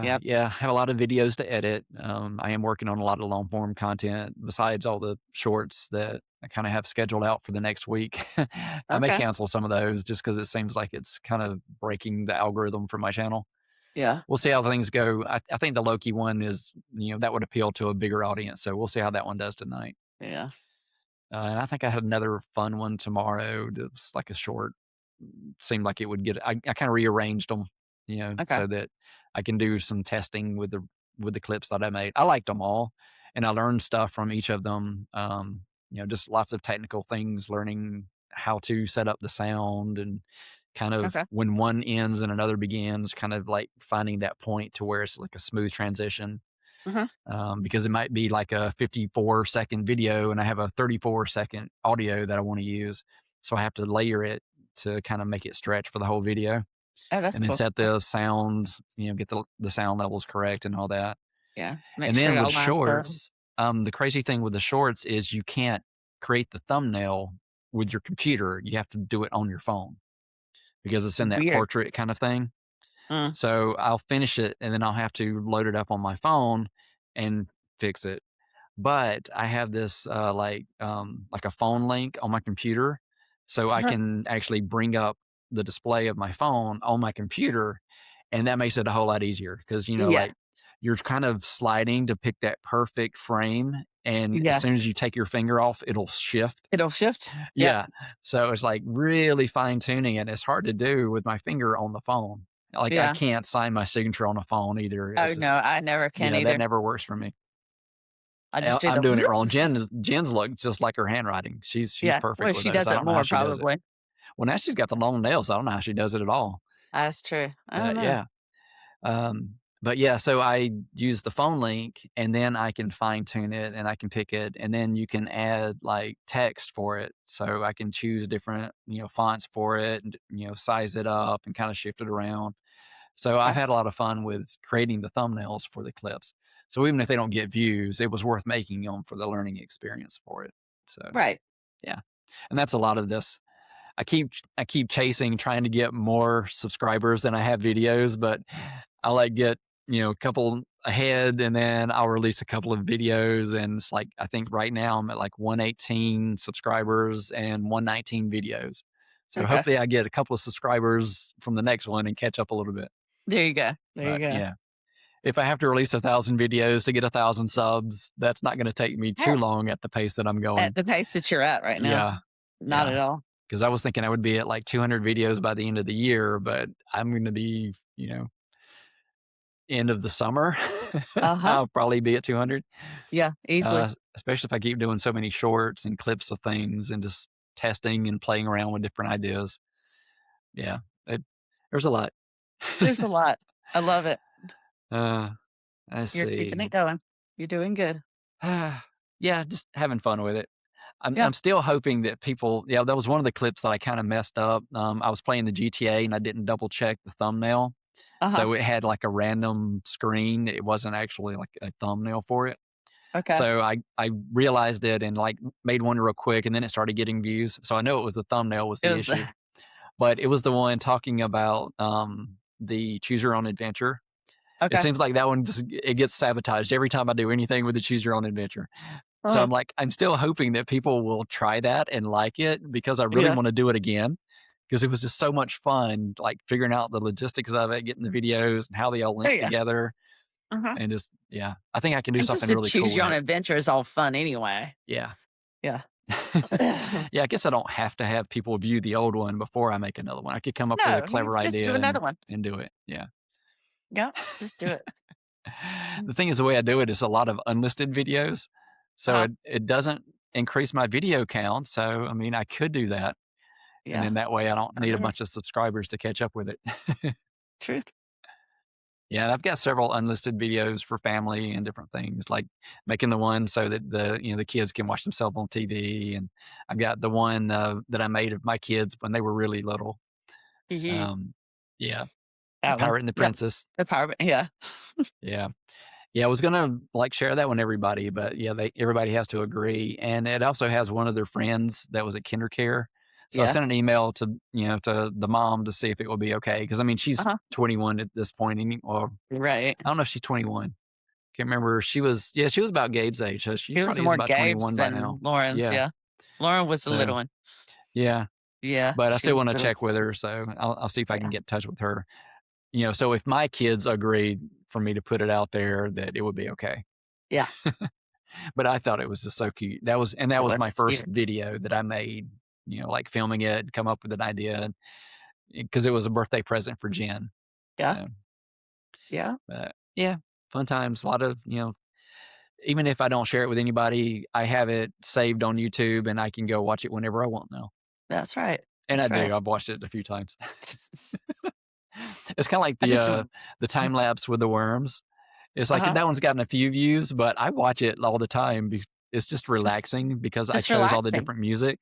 yep. yeah, I have a lot of videos to edit. I am working on a lot of long form content besides all the shorts that I kind of have scheduled out for the next week. I may Okay. cancel some of those just because it seems like it's kind of breaking the algorithm for my channel. Yeah. We'll see how things go. I think the Loki one is, that would appeal to a bigger audience. So we'll see how that one does tonight. Yeah. And I think I had another fun one tomorrow. That's like a short. Seemed like it would get. I kind of rearranged them, Okay. so that I can do some testing with the clips that I made. I liked them all, and I learned stuff from each of them. Just lots of technical things, learning how to set up the sound and kind of Okay. when one ends and another begins, kind of like finding that point to where it's like a smooth transition Mhm. because it might be like a 54-second video and I have a 34-second audio that I want to use. So I have to layer it to kind of make it stretch for the whole video Oh, that's and then cool. set That's the sound, get the sound levels correct and all that. yeah. Make And sure then it with all lines up. shorts, the crazy thing with the shorts is you can't create the thumbnail with your computer. You have to do it on your phone because it's in that Weird. portrait kind of thing. Mm. So I'll finish it and then I'll have to load it up on my phone and fix it. But I have this like a phone link on my computer, so I Uh-huh. can actually bring up the display of my phone on my computer, and that makes it a whole lot easier because Yeah. like you're kind of sliding to pick that perfect frame, and as Yeah. soon as you take your finger off, it'll shift. It'll shift. Yep. Yeah, so it's like really fine tuning, and it's hard to do with my finger on the phone. Like I Yeah. can't sign my signature on a phone either. Oh, It's no, just I never can yeah, that either. never works for me. I just do I'm the doing it wrong. Jen's look just like her handwriting. She's yeah. perfect Well, with she those. does I it don't know how more she does it. probably. Well, now she's got the long nails. I don't know how she does it at all. That's true. I don't know. Yeah. But yeah, so I use the phone link and then I can fine tune it and I can pick it and then you can add like text for it. So I can choose different, fonts for it and, size it up and kind of shift it around. So I've Okay. had a lot of fun with creating the thumbnails for the clips. So even if they don't get views, it was worth making them for the learning experience for it. So Right. yeah. And that's a lot of this. I keep chasing trying to get more subscribers than I have videos, but I like get, a couple ahead and then I'll release a couple of videos and it's like I think right now I'm at like 118 subscribers and 119 videos. So Okay. hopefully I get a couple of subscribers from the next one and catch up a little bit. There you go. There you But go. yeah, if I have to release 1,000 videos to get 1,000 subs, that's not going to take me too Heck, long at the pace that I'm at going. the pace that you're at right now, Yeah, not yeah. at all. Because I was thinking I would be at like 200 videos by the end of the year, but I'm going to be, end of the summer. Uh-huh. I'll probably be at 200. Yeah, easily. Especially if I keep doing so many shorts and clips of things and just testing and playing around with different ideas. Yeah, it, there's a lot. There's a lot. I love it. Uh, let's You're keeping see. it going. You're doing good. Yeah, just having fun with it. Yeah. I'm still hoping that people. Yeah, that was one of the clips that I kind of messed up. I was playing the GTA and I didn't double check the thumbnail, Uh-huh. so it had like a random screen. It wasn't actually like a thumbnail for it. Okay. So I realized it and like made one real quick, and then it started getting views. So I know it was the thumbnail was It the was issue, but it was the one talking about the choose your own adventure. It okay. seems like that one just it gets sabotaged every time I do anything with the choose your own adventure. So Uh-huh. I'm like, I'm still hoping that people will try that and like it because I really Yeah. want to do it again because it was just so much fun, like figuring out the logistics of it, getting the videos and how they all Oh, link yeah. together, Uh-huh. and just yeah, I think I can do And just something to really cool choose with your own it. adventure is all fun anyway. Yeah. Yeah. Yeah, I guess I don't have to have people view the old one before I make another one. I could come up with a No, you clever just do idea another one. and do it. Yeah. Yeah, just do it. The thing is, the way I do it is a lot of unlisted videos, so Uh-huh. it doesn't increase my video count. So I mean, I could do that, and Yeah. then that way I Just don't start need a over. bunch of subscribers to catch up with it. Truth. Yeah, and I've got several unlisted videos for family and different things, like making the one so that the kids can watch themselves on TV, and I've got the one that I made of my kids when they were really little. Mhm. Um, yeah, The That one. Pirate and the Yep. Princess. The power yeah. Yeah. Yeah, I was gonna, like, share that one everybody, but, yeah, everybody has to agree, and it also has one of their friends that was at KinderCare. So I Yeah. sent an email to the mom to see if it would be okay because I mean, she's Uh-huh. 21 at this point, or Right. I don't know if she's 21. Can't remember. She was about Gabe's age, so she It was probably is more about Gabe's 21 by now. than Lauren's, Yeah. yeah. Lauren was the So, little one. yeah, Yeah, but I she still was wanna little. check with her, so I'll see if I can Yeah. get in touch with her. So if my kids agreed for me to put it out there, that it would be okay. Yeah. But I thought it was just so cute. That It was was my first cute. video that I made, like filming it, come up with an idea, because it was a birthday present for Jen. Yeah. So, Yeah. but yeah, fun times. A lot of, even if I don't share it with anybody, I have it saved on YouTube and I can go watch it whenever I want now. That's right. And I That's right. do. I've watched it a few times. It's kind of like I just the time lapse with the worms. It's like uh-huh. that one's gotten a few views, but I watch it all the time. It's just Just relaxing because I just chose all the relaxing. different music.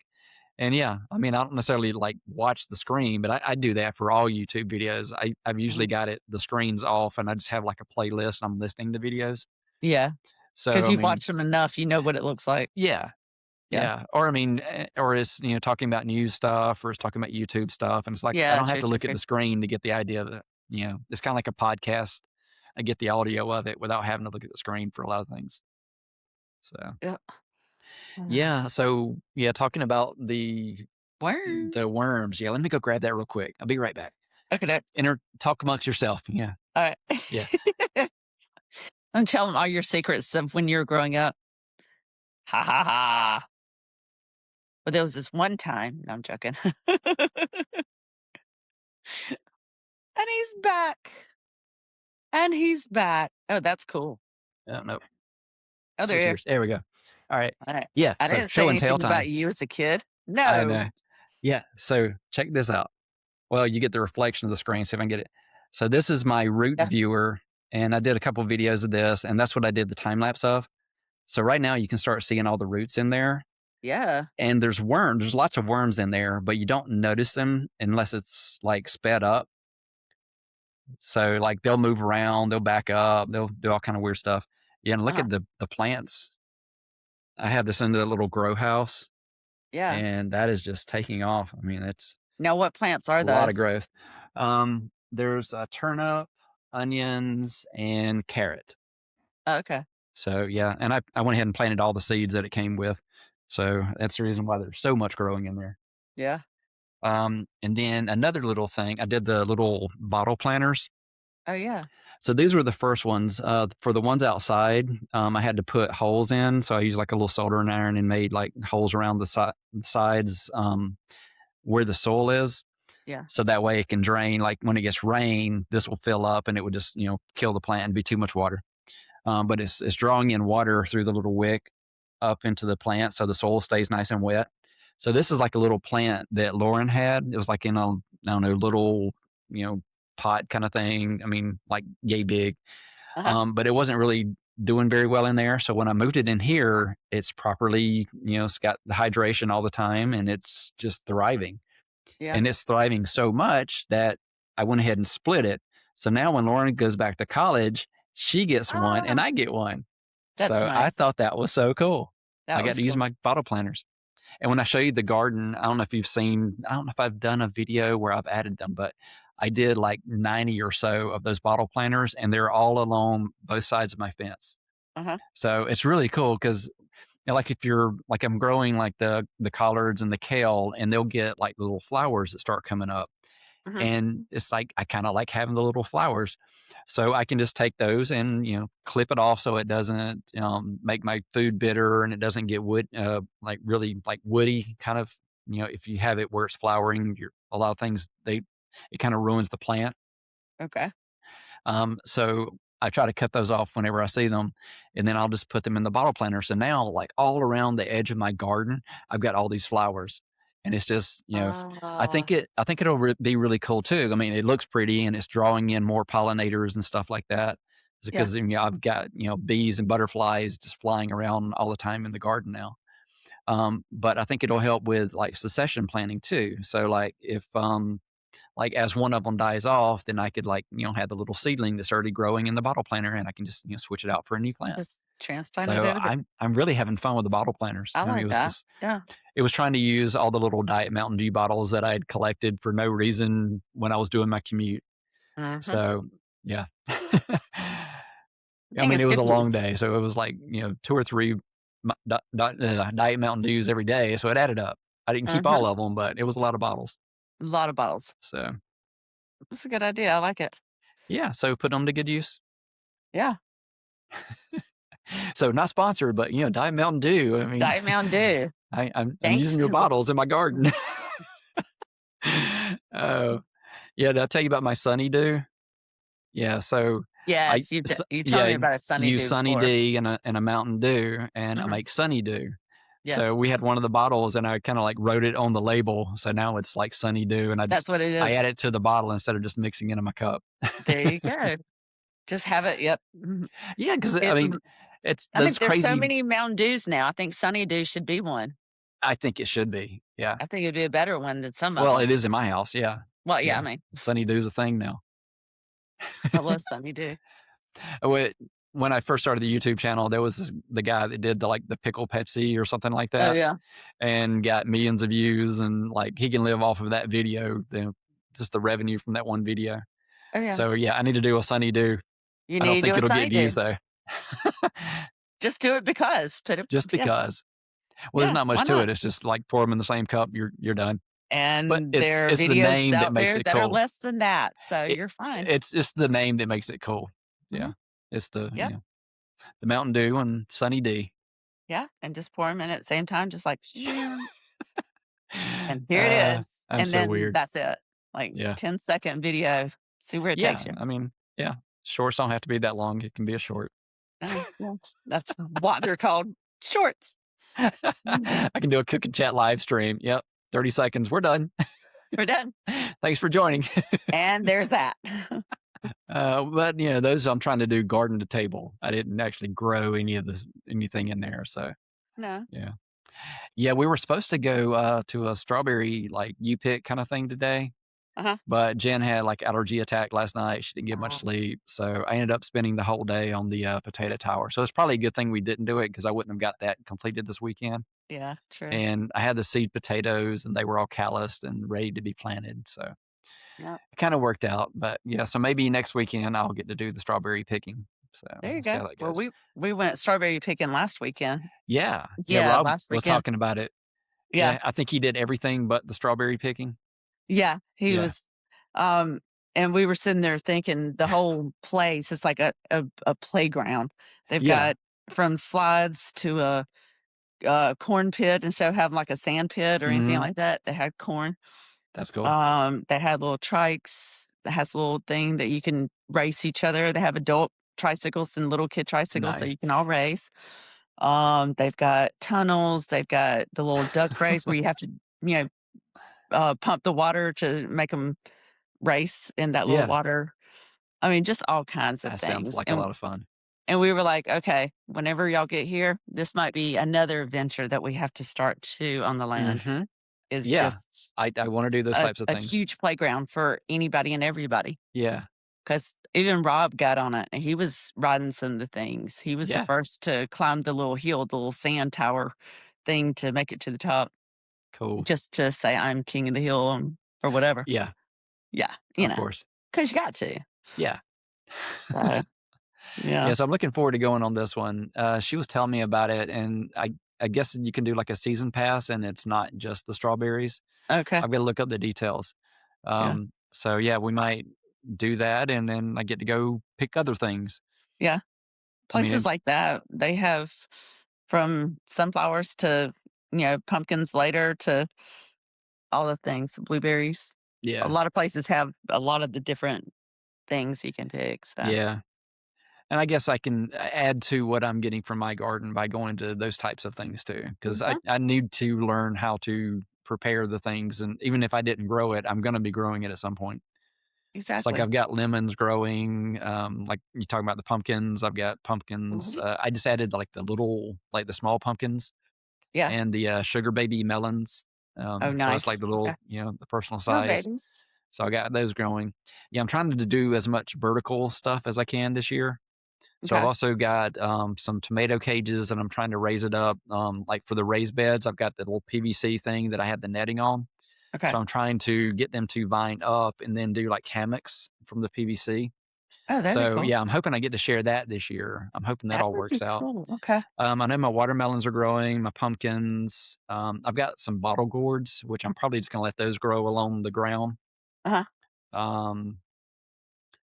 And yeah, I mean, I don't necessarily like watch the screen, but I do that for all YouTube videos. I've usually Mhm. got the screens off and I just have like a playlist and I'm listening to videos. Yeah, So, because I 'cause you've mean, watched them enough, you know what it looks like. yeah, Yeah. yeah. Or I mean, or it's, talking about news stuff or it's talking about YouTube stuff. And it's like, I Yeah, don't have true, to true, look at true. the screen to get the idea of it. It's kind of like a podcast. I get the audio of it without having to look at the screen for a lot of things. So, Yeah. yeah. So, yeah, talking about Worm. the worms. Yeah, let me go grab that real quick. I'll be right back. Okay, doke. Talk amongst yourself. Yeah, Alright. yeah. And tell them all your secrets of when you were growing up. Ha ha ha. But there was this one time no, I'm joking. And he's back. And he's back. Oh, that's cool. Oh, no, Oh, switch there. gears. There we go. All right. Alright. Yeah. I So didn't say show and tell anything about time. you as a kid. I know. No. Yeah. So check this out. Well, you get the reflection of the screen. See if I can get it. So this is my root Yeah. viewer, and I did a couple of videos of this, and that's what I did the time lapse of. So right now you can start seeing all the roots in there, Yeah. and there's worms. There's lots of worms in there, but you don't notice them unless it's like sped up. So like they'll move around, they'll back up, they'll do all kind of weird stuff. Yeah, and look Uh-huh. at the plants. I have this in the little grow house, Yeah. and that is just taking off. I mean, it's Now what plants are a lot of those? growth. There's a turnip, onions, and carrot. Oh, okay. So yeah, and I went ahead and planted all the seeds that it came with. So that's the reason why there's so much growing in there. Yeah. And then another little thing, I did the little bottle planters. Oh, yeah. So these were the first ones. For the ones outside, I had to put holes in. So I used like a little soldering iron and made like holes around the sides where the soil is. Yeah. So that way it can drain. Like when it gets rain, this will fill up and it would just kill the plant and be too much water. But it's drawing in water through the little wick up into the plant, so the soil stays nice and wet. So this is like a little plant that Lauren had. It was like in a I don't know little you know pot kind of thing. I mean like yay big. But it wasn't really doing very well in there. So when I moved it in here, it's properly, it's got the hydration all the time and it's just thriving. Yeah. And it's thriving so much that I went ahead and split it. So now when Lauren goes back to college, she gets one and Ah, I get one. that's So I nice. thought that was so cool. I That got was to use cool. my bottle planters. And when I show you the garden, I don't know if you've seen, I don't know if I've done a video where I've added them, but I did like 90 or so of those bottle planters and they're all along both sides of my fence. Uh-huh. So it's really cool because like if you're like I'm growing like the collards and the kale and they'll get like little flowers that start coming up. Mhm. And it's like I kind of like having the little flowers. So I can just take those and, clip it off so it doesn't make my food bitter and it doesn't get like really like woody kind of, if you have it where it's flowering, a lot of things, it kind of ruins the plant. Okay. So I try to cut those off whenever I see them, and then I'll just put them in the bottle planter. So now, like all around the edge of my garden, I've got all these flowers, and it's just, Oh, I think it'll be really cool too. I mean, it looks pretty, and it's drawing in more pollinators and stuff like that. yeah. Because I've got bees and butterflies just flying around all the time in the garden now. But I think it'll help with like succession planting too. So like if like as one of them dies off, then I could like, have the little seedling that's already growing in the bottle planter and I can just, switch it out for a new plant. Just transplant it So over there. I'm really having fun with the bottle planters. I I mean, like that. Yeah. it was trying to use all the little Diet Mountain Dew bottles that I had collected for no reason when I was doing my commute. Mhm. So yeah. I I think mean, it's it was good a long use. day. So it was like, two or three Diet Mountain Dews every day. So it added up. I didn't keep Mhm. all of them, but it was a lot of bottles. A lot of bottles. So It's a good idea. I like it. yeah. So put them to good use. Yeah. So not sponsored, but Diet Mountain Dew. I mean, Diet Mountain Dew. I'm using Thanks. your bottles in my garden. Oh, yeah. Did I tell you about my Sunny Dew? Yeah. So Yes, you told yeah, me about a Sunny use Dew Sunny before. D and a Mountain Dew, and I Mhm. make Sunny Dew. Yeah. So we had one of the bottles, and I kind of like wrote it on the label. So now it's like Sunny Dew, and That's what it I add is. it to the bottle instead of just mixing it in my cup. There you go. Just have it. Yep. Mhm. Yeah, because I It mean, it's I think those there's so crazy. many Mountain Dews now. I think Sunny Dew should be one. I think it should be. Yeah. I think it'd be a better one than some of Well, them. it is in my house. Yeah. Well, yeah, I Yeah. mean, Sunny Dew's a thing now. I love Sunny Dew. Wh- when I first started the YouTube channel, there was the guy that did the pickle Pepsi or something like Oh, that, yeah. and got millions of views, and like he can live off of that video, just the revenue from that one video. Oh, yeah. So yeah, I need to do a Sunny Do. You I don't need to do think a it'll Sunny get views Dew. though, Just do it because. Put it just yeah, because. Well, there's yeah, not why much to not? it. It's just like pour them in the same cup. You're done. But And there are it's the videos name that out makes there it that are cool. less than that, so It, you're fine. it's just the name that makes it cool. Mhm. Yeah, it's Yep. the Mountain Dew and Sunny D. Yeah, and just pour them in at the same time, just like, and here it is, I'm and so then weird. that's it. Like, Yeah. 10-second video. See where it Yeah, takes you. I mean, yeah, shorts don't have to be that long. It can be a short. Yeah, that's what they're called, shorts. Mhm. I can do a cook and chat live stream. Yep, 30 seconds. We're done. We're done, Thanks for joining. and there's that. But those I'm trying to do garden to table. I didn't actually grow anything in there. So No. yeah, yeah. We were supposed to go to a strawberry like you pick kind of thing today, Uh-huh. but Jen had like allergy attack last night. She didn't get much Ah, sleep, so I ended up spending the whole day on the potato tower. So it's probably a good thing we didn't do it because I wouldn't have got that completed this weekend. yeah, true. And I had the seed potatoes, and they were all calloused and ready to be planted. So Yeah. it kind of worked out. But yeah, so maybe next weekend I'll get to do the strawberry picking. So There you we'll see go. how that Well, goes. we went strawberry picking last weekend. Yeah, yeah. Yeah, Rob last was weekend. talking about it. Yeah. Yeah, I think he did everything but the strawberry picking. Yeah, he Yeah. was, um, and we were sitting there thinking the whole place is like a playground. They've Yeah, got from slides to a corn pit instead of having like a sand pit or anything hmm like that. They had corn. that's cool. They had little trikes that has a little thing that you can race each other. They have adult tricycles and little kid tricycles so Nice. you can all race. They've got tunnels. They've got the little duck race where you have to, you pump the water to make them race in that little Yeah, water. I mean, just all kinds of That sounds things, like a lot of fun. and we were like, "Okay, whenever y'all get here, this might be another venture that we have to start too on the land, Mhm. is Yeah. just I wanna do those types of a things. huge playground for anybody and everybody." Yeah. 'Cause even Rob got on it, and he was riding some of the things. He was the Yeah. first to climb the little hill, the little sand tower thing to make it to the top, Cool. just to say, "I'm king of the hill," or whatever. Yeah. Yeah, Of course. 'cause you got to. Yeah. So, yeah. Yeah, so I'm looking forward to going on this one. She was telling me about it, and I guess you can do, like, a season pass, and it's not just the strawberries. Okay. I've gotta look up the details. Yeah. So, yeah, we might do that, and then I get to go pick other things. Yeah. I mean, Places like that, they have from sunflowers to, pumpkins later to all the things, blueberries. A yeah, lot of places have a lot of the different things you can pick, so yeah. And I guess I can add to what I'm getting from my garden by going to those types of things too, because mhm, I need to learn how to prepare the things, and even if I didn't grow it, I'm gonna be growing it at some point. It's like exactly. I've got lemons growing, like you talking about the pumpkins, I've got pumpkins. Mhm. I just added like the small pumpkins Yeah. and the sugar baby melons. Oh, So it's like nice. the Okay. little, the personal No size. babies. So I got those growing. Yeah, I'm trying to do as much vertical stuff as I can this year. So I've Okay. also got some tomato cages, and I'm trying to raise it up. Like for the raised beds, I've got the little PVC thing that I had the netting on. Okay. So I'm trying to get them to vine up and then do like hammocks from the PVC. Oh, that'd be So cool. yeah, I'm hoping I get to share that this year. I'm hoping that That all would be works out. cool. Okay. I know my watermelons are growing, my pumpkins. I've got some bottle gourds, which I'm probably just going to let those grow along the ground. Uh-huh. Um,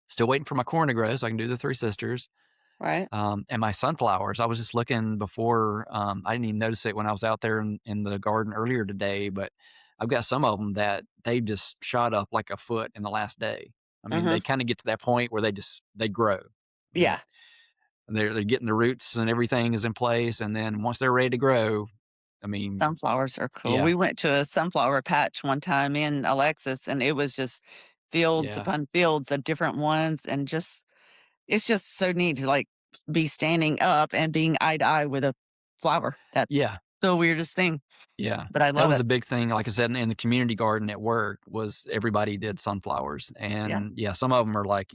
Still waiting for my corn to grow so I can do the Three Sisters. Right. And my sunflowers, I was just looking before. I didn't even notice it when I was out there in the garden earlier today, but I've got some of them that they just shot up like a foot in the last day. I mean, Mhm. they kind of get to that point where they grow. I mean, Yeah. they're getting the roots and everything is in place, and then once they're ready to grow, I mean, Sunflowers are cool. yeah, We went to a sunflower patch one time in Alexis, and it was just fields yeah, upon fields of different ones, and just it's just so neat to, like, be standing up and being eye to eye with a flower. That's yeah. the weirdest thing, Yeah, but I that love was it. a big thing, like I said, in the community garden at work was everybody did sunflowers, Yeah. and, yeah, some of them are like,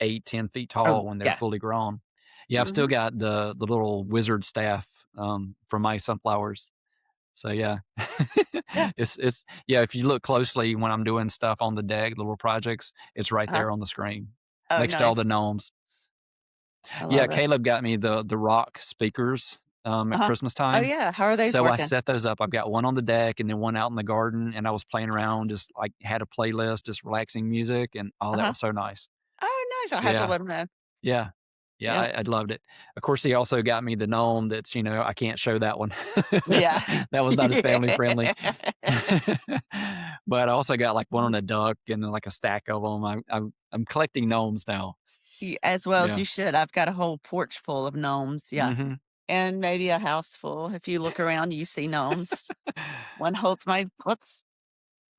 8, 10 feet Oh, tall when they're yeah. fully grown. Yeah, I've still Mhm. got the little wizard staff, from my sunflowers. So, yeah. Yeah. It's yeah, if you look closely when I'm doing stuff on the deck, little projects, it's right Uh-huh. there on the screen Oh, next to all the nice. gnomes. I Yeah, love it. Caleb got me the rock speakers, at Uh-huh. Christmas Oh, time. yeah. How are those So I working? set those up. I've got one on the deck and then one out in the garden, and I was playing around, just like had a playlist, just relaxing music, and oh, that Uh-huh. was so nice. Oh, nice. I'll have to Yeah, let 'em know. yeah, yeah. Yeah. I loved it. Of course, he also got me the gnome. That's I can't show that one. Yeah. That was not as family friendly. But I also got like one on a duck and then like a stack of them. I'm collecting gnomes now. As well as Yeah. you should. I've got a whole porch full of gnomes, yeah, Hmm. and maybe a house full. If you look around, you see gnomes. One holds my whoops,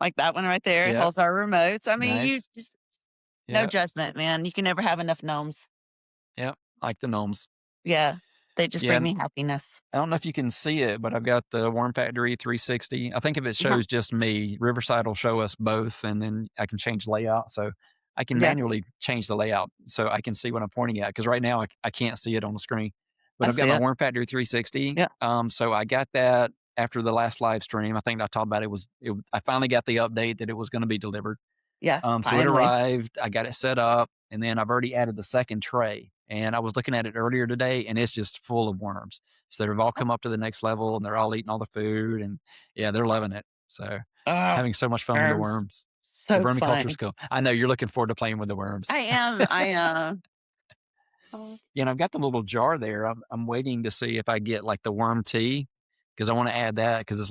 like that one right there, Yep. holds our remotes. I mean, you Nice. just no Yep. judgment, man. You can never have enough gnomes. Yep. Like the gnomes. Yeah, they just Yeah. bring me happiness. I don't know if you can see it, but I've got the Worm Factory 360. I think if it Uh-huh. shows just me, Riverside will show us both, and then I can change layout. So I can Yeah, manually change the layout so I can see what I'm pointing at. Because right now I can't see it on the screen. But I I've got see my it. Worm Factory 360. Yeah, So I got that after the last live stream. I think I talked about I finally got the update that it was going to be delivered. yeah, So it finally. arrived, I got it set up, and then I've already added the second tray. And I was looking at it earlier today, and it's just full of worms. So they've all Oh, come up to the next level, and they're all eating all the food, and yeah, they're loving it. So oh, having so much fun with the worms. worms. The So vermiculture fun. is cool. I know you're looking forward to playing with the worms. I am, I am. Oh, Yeah, and I've got the little jar there. I'm waiting to see if I get like the worm tea because I want to add that because it's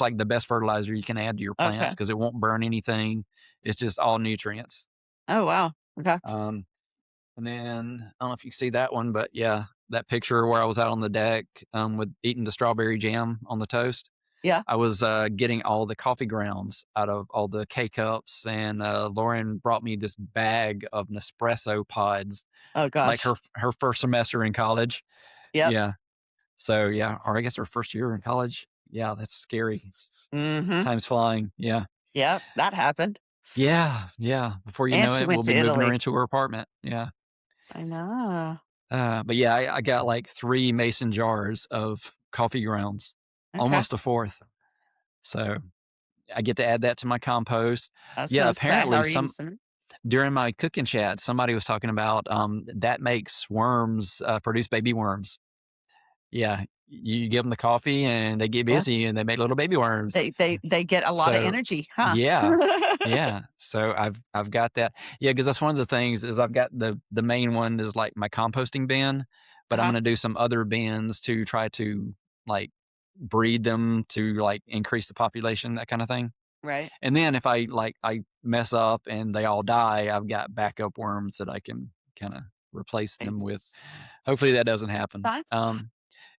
like the best fertilizer you can add to your plants okay. because it won't burn anything. It's just all nutrients. Oh, wow. Okay. Um, And then I don't know if you can see that one, but yeah, that picture where I was out on the deck with eating the strawberry jam on the toast. Yeah. I was getting all the coffee grounds out of all the K cups, and Lauren brought me this bag of Nespresso pods, Oh like gosh. her first semester in college. Yep. Yeah. So yeah, or I guess her first year in college. Yeah, that's scary. Mhm. Time's flying. Yeah. Yep, that happened. Yeah. Yeah. Before you And know she it, went we'll to be moving her Italy. into her apartment. Yeah. I know. But yeah, I got like 3 mason jars of coffee grounds, Okay. almost a fourth. So I get to add that to my compost. I was Yeah, gonna say, how apparently are you some using it? during my cooking chat, somebody was talking about that makes worms produce baby worms. Yeah, you give them the coffee and they get Yeah. busy and they make little baby worms. They get a lot of So energy, huh? yeah, yeah. So I've got that. Yeah, because that's one of the things is I've got the main one is like my composting bin, but I'm Uh-huh. gonna do some other bins to try to like breed them to like increase the population, that kind of thing. Right. And then if I mess up and they all die, I've got backup worms that I can kind of replace them with. It's Hopefully that doesn't happen. fine.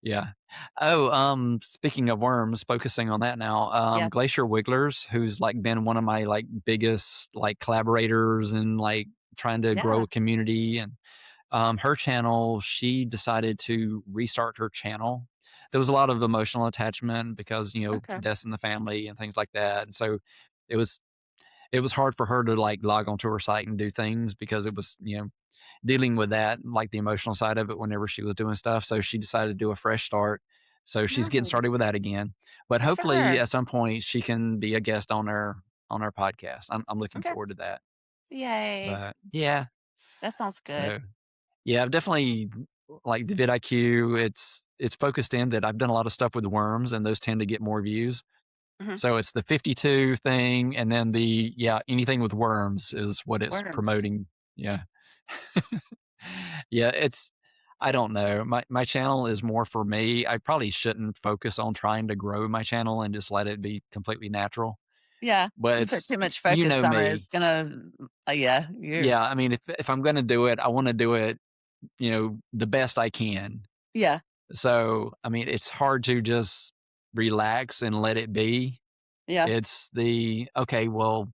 Yeah. Oh, speaking of worms, focusing on that now, Yeah. Glacier Wigglers, who's like been one of my like biggest like collaborators and like trying to grow Yeah. a community, and her channel, she decided to restart her channel. There was a lot of emotional attachment because, Okay. deaths in the family and things like that. And so it was it was hard for her to like log onto her site and do things because it was, dealing with that, like the emotional side of it whenever she was doing stuff. So she decided to do a fresh start. So she's getting started with Nice. that again. But Good for hopefully her. at some point she can be a guest on our podcast. I'm looking Okay. forward to that. Yay. But yeah. That sounds good. So yeah, I've definitely like the vidIQ. It's focused in that I've done a lot of stuff with worms, and those tend to get more views. Mhm. So it's the 52 thing, and then the anything with worms is what it's Worms. promoting. Yeah, yeah. I don't know. My channel is more for me. I probably shouldn't focus on trying to grow my channel and just let it be completely natural. Yeah. But You put it's too much you focus know on it, me. it's gonna yeah, you Yeah, I mean, if I'm gonna do it, I want to do it, the best I can. yeah, So, I mean, it's hard to just relax and let it be. yeah. It's okay, well,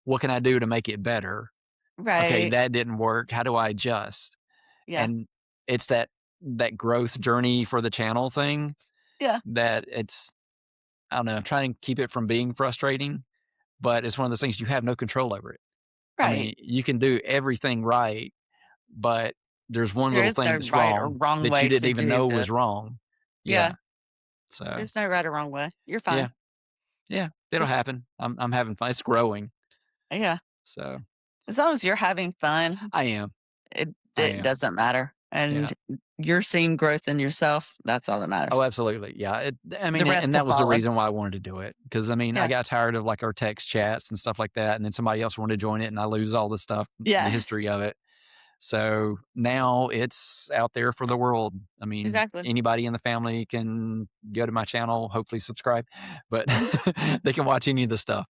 what can I do to make it better? Okay, Right. that didn't work. How do I adjust? Yeah. And it's that growth journey for the channel thing Yeah. that I don't know, trying to keep it from being frustrating, but it's one of those things you have no control over it. I Right. mean, you can do everything right, but there's one There little is thing no that's right or wrong wrong that you way didn't to even do know the was wrong. yeah, Yeah. So, there's no right or wrong way. You're yeah. fine. Yeah, it'll Just happen. I'm having fun. It's growing. yeah. So, As long as you're having fun, I am. it I it am. doesn't matter. Yeah. And you're seeing growth in yourself, that's all that Oh, matters. absolutely. Yeah. I The mean, and rest will that was the follow. reason why I wanted to do it. Because I mean, I Yeah. got tired of like our text chats and stuff like that, and then somebody else wanted to join it, and I lose all the stuff, the Yeah. history of it. So now it's out there for the world. I mean, Exactly. anybody in the family can go to my channel, hopefully subscribe, but Mhm. they can watch any of the stuff.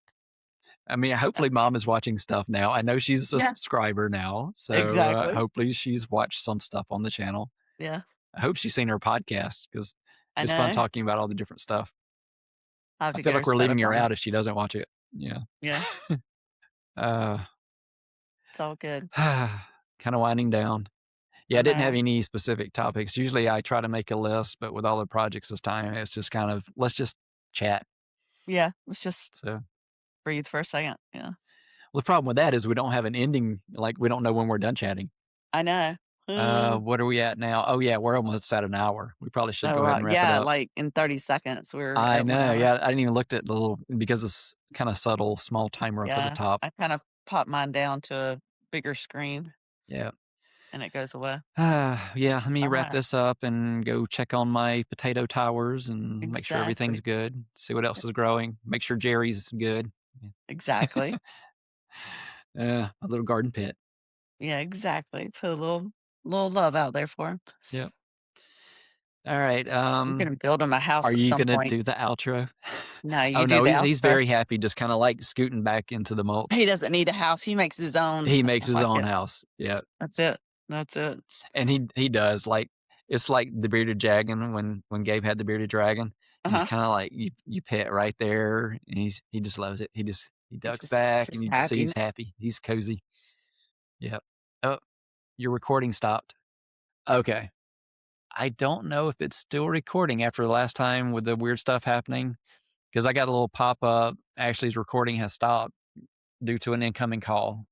I mean, Yeah. hopefully mom is watching stuff now. I know she's a Yeah. subscriber now, so Exactly. hopefully she's watched some stuff on the channel. Yeah. I hope she's seen her podcast because I it's fun know. talking about all the different stuff. I'll have I to feel get her like we're set leaving up her on out if she doesn't watch it. Yeah. yeah. Uh, It's all good. kind of winding down. Yeah, I I didn't have know. any specific topics. Usually I try to make a list, but with all the projects this time, it's just kind of let's just chat. Yeah. Let's just So, breathe for a second. Yeah. well, the problem with that is we don't have an ending. Like we don't know when we're done chatting. I know. What are we at now? Oh yeah, we're almost at an hour. We probably should Oh, go ahead and wrap it yeah, up. like in 30 seconds, we're I at 1 know. hour. Yeah, I didn't even looked at the little because it's kind of subtle, small timer up at the Yeah, top. I kind of pop mine down to a bigger screen Yeah. and it goes away. Yeah. Let me wrap Alright, this up and go check on my potato towers and make sure everything's exactly. good. See what else Yep, is growing. Make sure Jerry's good. exactly. A little garden pit. Yeah, exactly. Put a little love out there for him. Yep. All right. I'm gonna build him a Are house at you some gonna point. do the outro? No, Oh you do no, the he's outro. very happy, just kind of like scooting back into the mulch. He doesn't need a house, he makes his own. He I makes his like own it. house. Yeah. That's it. That's it. And he does, like it's like the bearded dragon when Gabe had the bearded dragon. You just Uh-huh. kind of like you pet right there, and he just loves it. He ducks back, and Just you just see happy. he's happy. He's cozy. Yep. Oh, your recording stopped. Okay. I don't know if it's still recording after the last time with the weird stuff happening because I got a little pop up. Ashley's recording has stopped due to an incoming call.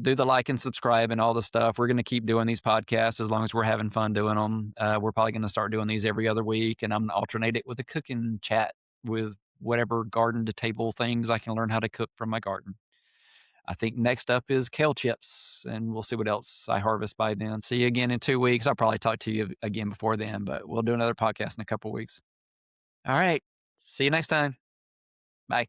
Do the like and subscribe and all the stuff. We're going to keep doing these podcasts as long as we're having fun doing them. We're probably going to start doing these every other week, and I'm going to alternate it with a cooking chat with whatever garden to table things I can learn how to cook from my garden. I think next up is kale chips, and we'll see what else I harvest by then. See you again in 2 weeks. I'll probably talk to you again before then, but we'll do another podcast in a couple weeks. All right. See you next time. Bye.